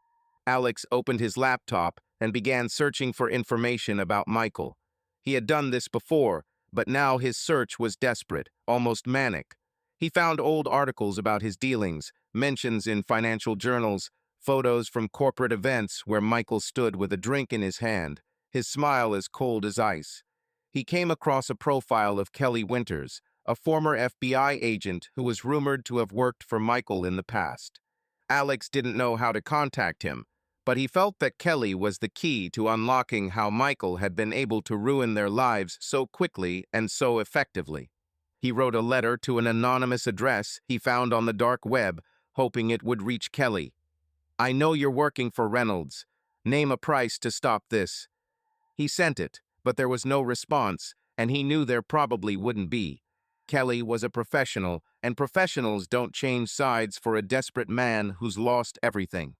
Alex opened his laptop and began searching for information about Michael. He had done this before, but now his search was desperate, almost manic. He found old articles about his dealings, mentions in financial journals, photos from corporate events where Michael stood with a drink in his hand, his smile as cold as ice. He came across a profile of Kelly Winters, a former FBI agent who was rumored to have worked for Michael in the past. Alex didn't know how to contact him, but he felt that Kelly was the key to unlocking how Michael had been able to ruin their lives so quickly and so effectively. He wrote a letter to an anonymous address he found on the dark web, hoping it would reach Kelly. "I know you're working for Reynolds. Name a price to stop this." He sent it, but there was no response, and he knew there probably wouldn't be. Kelly was a professional, and professionals don't change sides for a desperate man who's lost everything.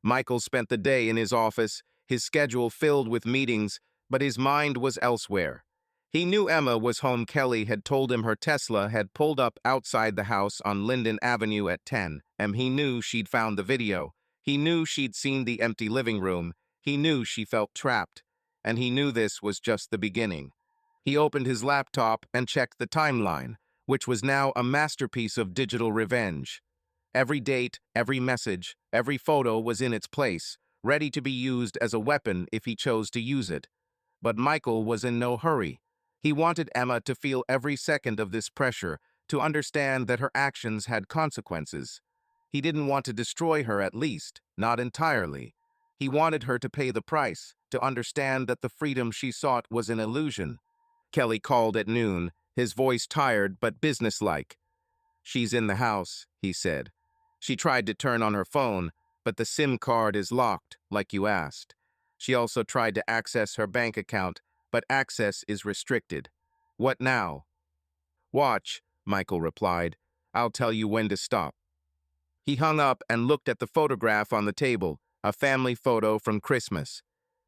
Michael spent the day in his office, his schedule filled with meetings, but his mind was elsewhere. He knew Emma was home. Kelly had told him her Tesla had pulled up outside the house on Linden Avenue at 10, and he knew she'd found the video. He knew she'd seen the empty living room. He knew she felt trapped, and he knew this was just the beginning. He opened his laptop and checked the timeline, which was now a masterpiece of digital revenge. Every date, every message, every photo was in its place, ready to be used as a weapon if he chose to use it. But Michael was in no hurry. He wanted Emma to feel every second of this pressure, to understand that her actions had consequences. He didn't want to destroy her, at least, not entirely. He wanted her to pay the price, to understand that the freedom she sought was an illusion. Kelly called at noon, his voice tired but businesslike. "She's in the house," he said. "She tried to turn on her phone, but the SIM card is locked, like you asked. She also tried to access her bank account, but access is restricted. What now?" "Watch," Michael replied. "I'll tell you when to stop." He hung up and looked at the photograph on the table, a family photo from Christmas.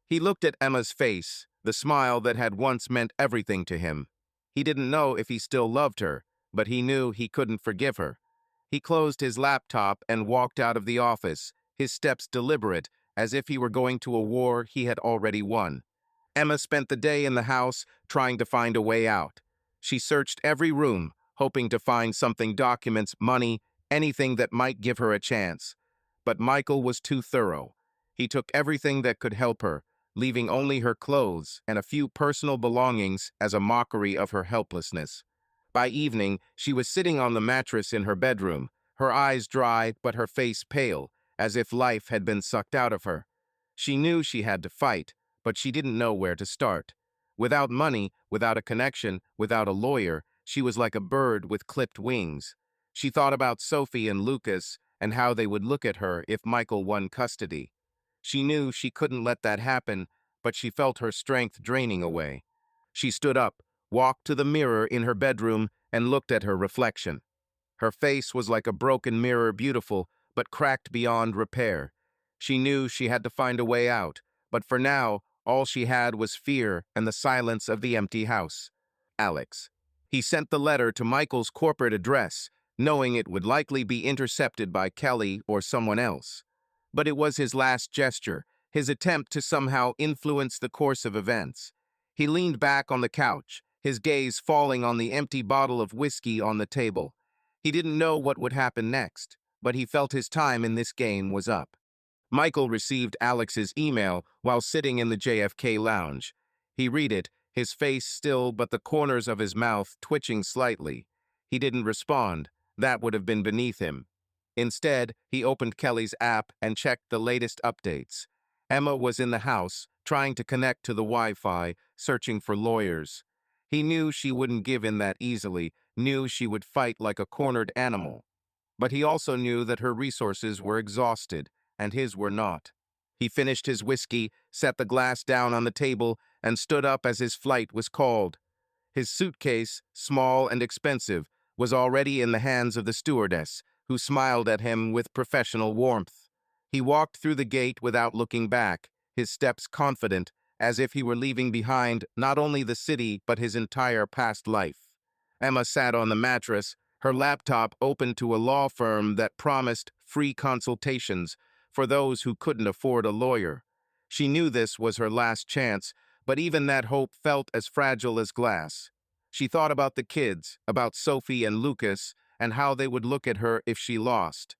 He looked at Emma's face, the smile that had once meant everything to him. He didn't know if he still loved her, but he knew he couldn't forgive her. He closed his laptop and walked out of the office, his steps deliberate, as if he were going to a war he had already won. Emma spent the day in the house, trying to find a way out. She searched every room, hoping to find something, documents, money, anything that might give her a chance. But Michael was too thorough. He took everything that could help her, leaving only her clothes and a few personal belongings as a mockery of her helplessness. By evening, she was sitting on the mattress in her bedroom, her eyes dry but her face pale, as if life had been sucked out of her. She knew she had to fight, but she didn't know where to start. Without money, without a connection, without a lawyer, she was like a bird with clipped wings. She thought about Sophie and Lucas, and how they would look at her if Michael won custody. She knew she couldn't let that happen, but she felt her strength draining away. She stood up, walked to the mirror in her bedroom, and looked at her reflection. Her face was like a broken mirror, beautiful, but cracked beyond repair. She knew she had to find a way out, but for now, all she had was fear and the silence of the empty house. Alex. He sent the letter to Michael's corporate address, knowing it would likely be intercepted by Kelly or someone else. But it was his last gesture, his attempt to somehow influence the course of events. He leaned back on the couch, his gaze falling on the empty bottle of whiskey on the table. He didn't know what would happen next, but he felt his time in this game was up. Michael received Alex's email while sitting in the JFK lounge. He read it, his face still but the corners of his mouth twitching slightly. He didn't respond. That would have been beneath him. Instead, he opened Kelly's app and checked the latest updates. Emma was in the house, trying to connect to the Wi-Fi, searching for lawyers. He knew she wouldn't give in that easily, knew she would fight like a cornered animal. But he also knew that her resources were exhausted, and his were not. He finished his whiskey, set the glass down on the table, and stood up as his flight was called. His suitcase, small and expensive, was already in the hands of the stewardess, who smiled at him with professional warmth. He walked through the gate without looking back, his steps confident, as if he were leaving behind not only the city but his entire past life. Emma sat on the mattress, her laptop open to a law firm that promised free consultations for those who couldn't afford a lawyer. She knew this was her last chance, but even that hope felt as fragile as glass. She thought about the kids, about Sophie and Lucas, and how they would look at her if she lost.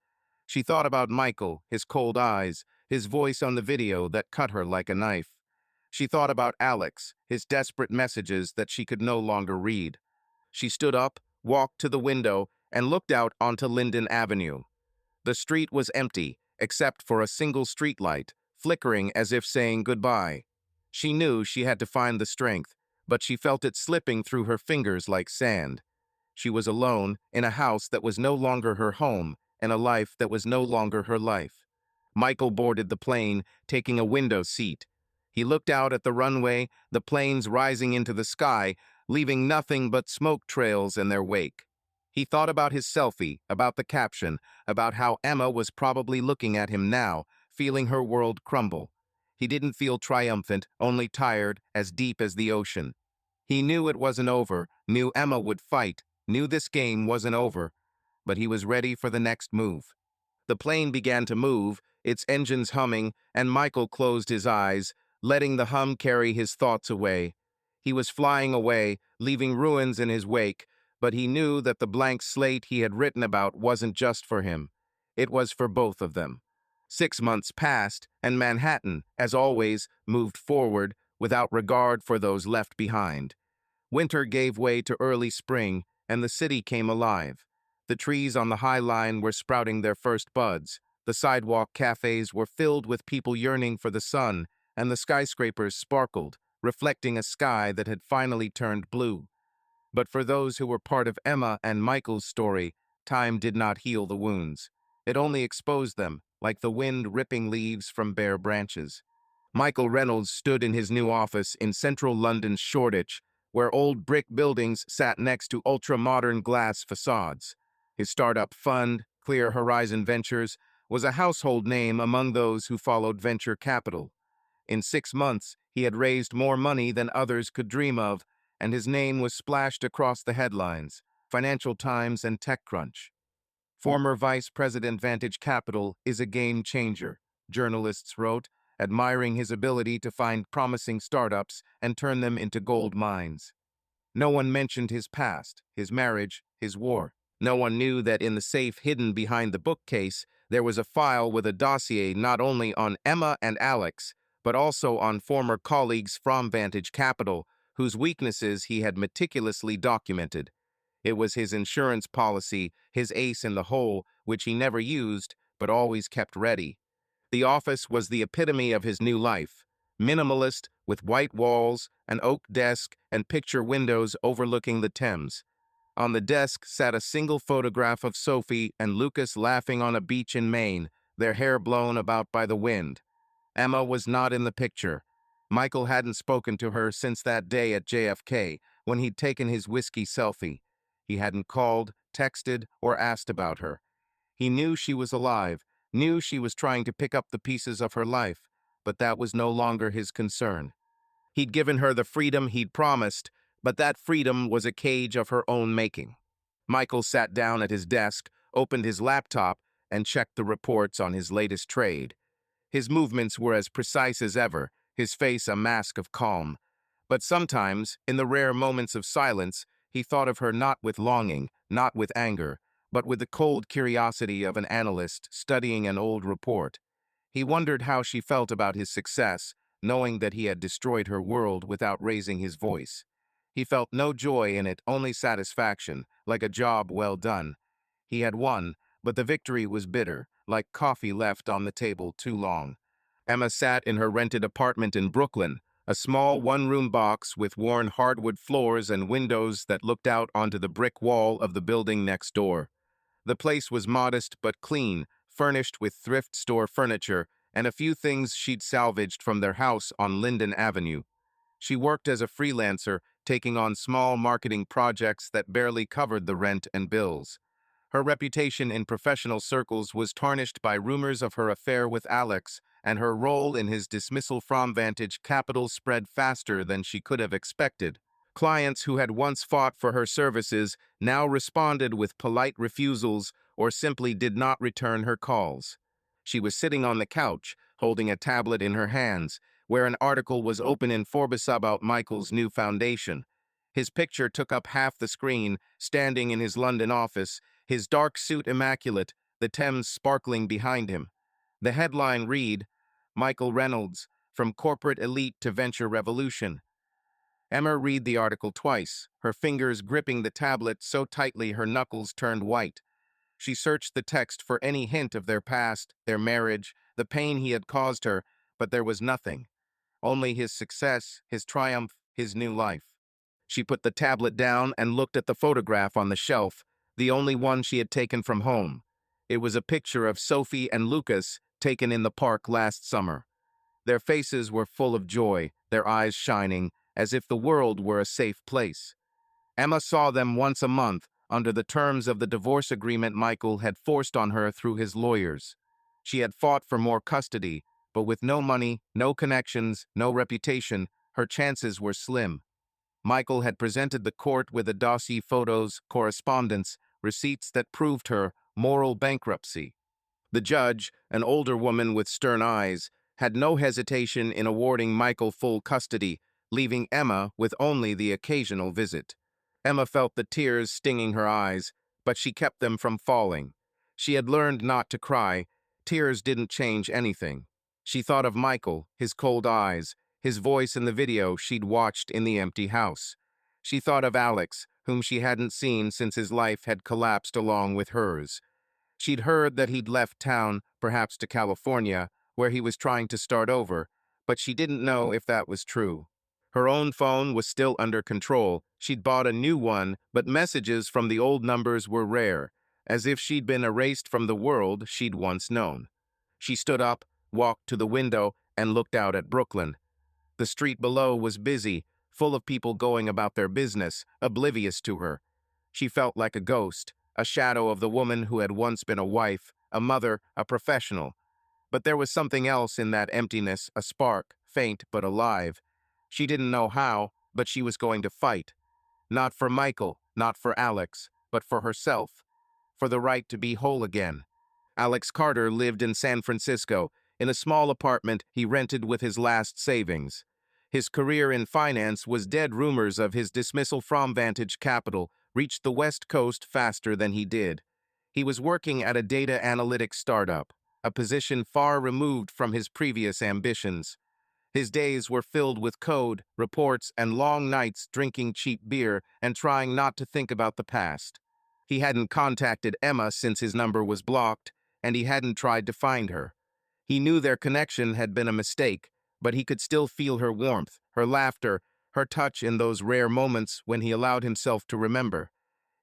She thought about Michael, his cold eyes, his voice on the video that cut her like a knife. She thought about Alex, his desperate messages that she could no longer read. She stood up, walked to the window, and looked out onto Linden Avenue. The street was empty, except for a single streetlight, flickering as if saying goodbye. She knew she had to find the strength, but she felt it slipping through her fingers like sand. She was alone, in a house that was no longer her home, and a life that was no longer her life. Michael boarded the plane, taking a window seat. He looked out at the runway, the planes rising into the sky, leaving nothing but smoke trails in their wake. He thought about his selfie, about the caption, about how Emma was probably looking at him now, feeling her world crumble. He didn't feel triumphant, only tired, as deep as the ocean. He knew it wasn't over, knew Emma would fight, knew this game wasn't over, but he was ready for the next move. The plane began to move, its engines humming, and Michael closed his eyes, letting the hum carry his thoughts away. He was flying away, leaving ruins in his wake, but he knew that the blank slate he had written about wasn't just for him. It was for both of them. 6 months passed, and Manhattan, as always, moved forward without regard for those left behind. Winter gave way to early spring, and the city came alive. The trees on the High Line were sprouting their first buds. The sidewalk cafes were filled with people yearning for the sun, and the skyscrapers sparkled, reflecting a sky that had finally turned blue. But for those who were part of Emma and Michael's story, time did not heal the wounds. It only exposed them, like the wind ripping leaves from bare branches. Michael Reynolds stood in his new office in central London's Shoreditch, where old brick buildings sat next to ultra-modern glass facades. His startup fund, Clear Horizon Ventures, was a household name among those who followed venture capital. In 6 months, he had raised more money than others could dream of, and his name was splashed across the headlines, Financial Times and TechCrunch. Former Vice President Vantage Capital is a game changer, journalists wrote, admiring his ability to find promising startups and turn them into gold mines. No one mentioned his past, his marriage, his war. No one knew that in the safe hidden behind the bookcase, there was a file with a dossier not only on Emma and Alex, but also on former colleagues from Vantage Capital, whose weaknesses he had meticulously documented. It was his insurance policy, his ace in the hole, which he never used, but always kept ready. The office was the epitome of his new life. Minimalist, with white walls, an oak desk, and picture windows overlooking the Thames. On the desk sat a single photograph of Sophie and Lucas laughing on a beach in Maine, their hair blown about by the wind. Emma was not in the picture. Michael hadn't spoken to her since that day at JFK, when he'd taken his whiskey selfie. He hadn't called, texted, or asked about her. He knew she was alive, knew she was trying to pick up the pieces of her life, but that was no longer his concern. He'd given her the freedom he'd promised, but that freedom was a cage of her own making. Michael sat down at his desk, opened his laptop, and checked the reports on his latest trade. His movements were as precise as ever, his face a mask of calm. But sometimes, in the rare moments of silence, he thought of her not with longing, not with anger, but with the cold curiosity of an analyst studying an old report. He wondered how she felt about his success, knowing that he had destroyed her world without raising his voice. He felt no joy in it, only satisfaction, like a job well done. He had won, but the victory was bitter, like coffee left on the table too long. Emma sat in her rented apartment in Brooklyn, a small one-room box with worn hardwood floors and windows that looked out onto the brick wall of the building next door. The place was modest but clean, furnished with thrift store furniture and a few things she'd salvaged from their house on Linden Avenue. She worked as a freelancer, taking on small marketing projects that barely covered the rent and bills. Her reputation in professional circles was tarnished by rumors of her affair with Alex, and her role in his dismissal from Vantage Capital spread faster than she could have expected. Clients who had once fought for her services now responded with polite refusals or simply did not return her calls. She was sitting on the couch, holding a tablet in her hands, where an article was open in Forbes about Michael's new foundation. His picture took up half the screen, standing in his London office, his dark suit immaculate, the Thames sparkling behind him. The headline read, "Michael Reynolds, From Corporate Elite to Venture Revolution." Emma read the article twice, her fingers gripping the tablet so tightly her knuckles turned white. She searched the text for any hint of their past, their marriage, the pain he had caused her, but there was nothing. Only his success, his triumph, his new life. She put the tablet down and looked at the photograph on the shelf, the only one she had taken from home. It was a picture of Sophie and Lucas taken in the park last summer. Their faces were full of joy, their eyes shining, as if the world were a safe place. Emma saw them once a month, under the terms of the divorce agreement Michael had forced on her through his lawyers. She had fought for more custody, but with no money, no connections, no reputation, her chances were slim. Michael had presented the court with a dossier, photos, correspondence, receipts that proved her moral bankruptcy. The judge, an older woman with stern eyes, had no hesitation in awarding Michael full custody, leaving Emma with only the occasional visit. Emma felt the tears stinging her eyes, but she kept them from falling. She had learned not to cry. Tears didn't change anything. She thought of Michael, his cold eyes, his voice in the video she'd watched in the empty house. She thought of Alex, whom she hadn't seen since his life had collapsed along with hers. She'd heard that he'd left town, perhaps to California, where he was trying to start over, but she didn't know if that was true. Her own phone was still under control. She'd bought a new one, but messages from the old numbers were rare, as if she'd been erased from the world she'd once known. She stood up, walked to the window, and looked out at Brooklyn. The street below was busy, full of people going about their business, oblivious to her. She felt like a ghost, a shadow of the woman who had once been a wife, a mother, a professional. But there was something else in that emptiness, a spark, faint but alive. She didn't know how, but she was going to fight. Not for Michael, not for Alex, but for herself. For the right to be whole again. Alex Carter lived in San Francisco, in a small apartment he rented with his last savings. His career in finance was dead. Rumors of his dismissal from Vantage Capital reached the West Coast faster than he did. He was working at a data analytics startup, a position far removed from his previous ambitions. His days were filled with code, reports, and long nights drinking cheap beer and trying not to think about the past. He hadn't contacted Emma since his number was blocked, and he hadn't tried to find her. He knew their connection had been a mistake, but he could still feel her warmth, her laughter, her touch in those rare moments when he allowed himself to remember.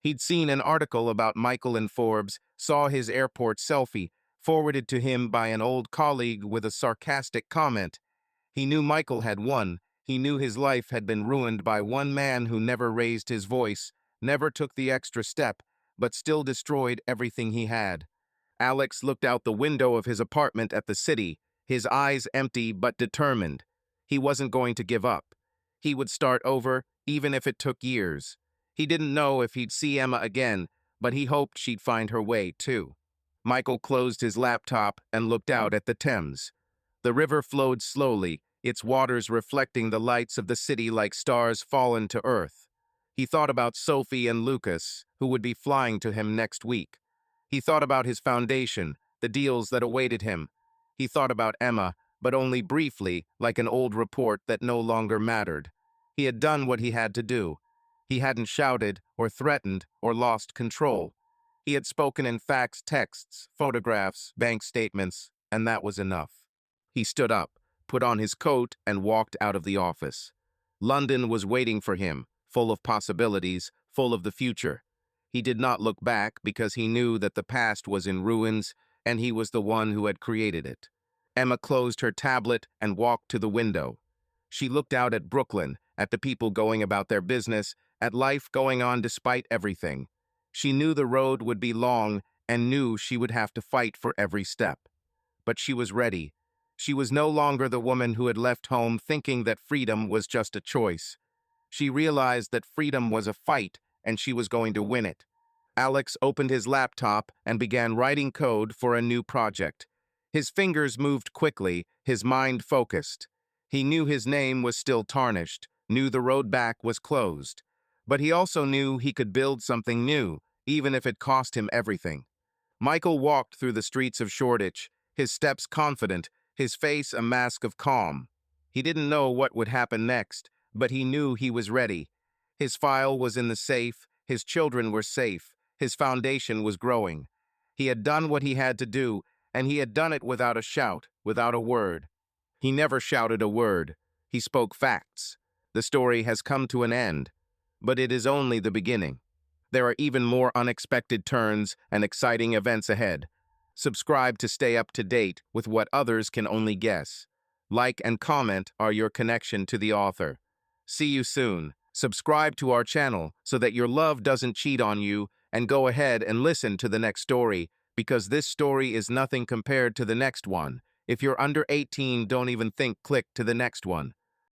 He'd seen an article about Michael in Forbes, saw his airport selfie, forwarded to him by an old colleague with a sarcastic comment. He knew Michael had won. He knew his life had been ruined by one man who never raised his voice, never took the extra step, but still destroyed everything he had. Alex looked out the window of his apartment at the city, his eyes empty but determined. He wasn't going to give up. He would start over, even if it took years. He didn't know if he'd see Emma again, but he hoped she'd find her way, too. Michael closed his laptop and looked out at the Thames. The river flowed slowly, its waters reflecting the lights of the city like stars fallen to earth. He thought about Sophie and Lucas, who would be flying to him next week. He thought about his foundation, the deals that awaited him. He thought about Emma, but only briefly, like an old report that no longer mattered. He had done what he had to do. He hadn't shouted, or threatened, or lost control. He had spoken in facts, texts, photographs, bank statements, and that was enough. He stood up, put on his coat, and walked out of the office. London was waiting for him, full of possibilities, full of the future. He did not look back because he knew that the past was in ruins and he was the one who had created it. Emma closed her tablet and walked to the window. She looked out at Brooklyn, at the people going about their business, at life going on despite everything. She knew the road would be long and knew she would have to fight for every step. But she was ready. She was no longer the woman who had left home thinking that freedom was just a choice. She realized that freedom was a fight and she was going to win it. Alex opened his laptop and began writing code for a new project. His fingers moved quickly, his mind focused. He knew his name was still tarnished, knew the road back was closed. But he also knew he could build something new, even if it cost him everything. Michael walked through the streets of Shoreditch, his steps confident, his face a mask of calm. He didn't know what would happen next, but he knew he was ready. His file was in the safe, his children were safe, his foundation was growing. He had done what he had to do, and he had done it without a shout, without a word. He never shouted a word. He spoke facts. The story has come to an end, but it is only the beginning. There are even more unexpected turns and exciting events ahead. Subscribe to stay up to date with what others can only guess. Like and comment are your connection to the author. See you soon. Subscribe to our channel so that your love doesn't cheat on you, and go ahead and listen to the next story, because this story is nothing compared to the next one. If you're under 18, don't even think click to the next one.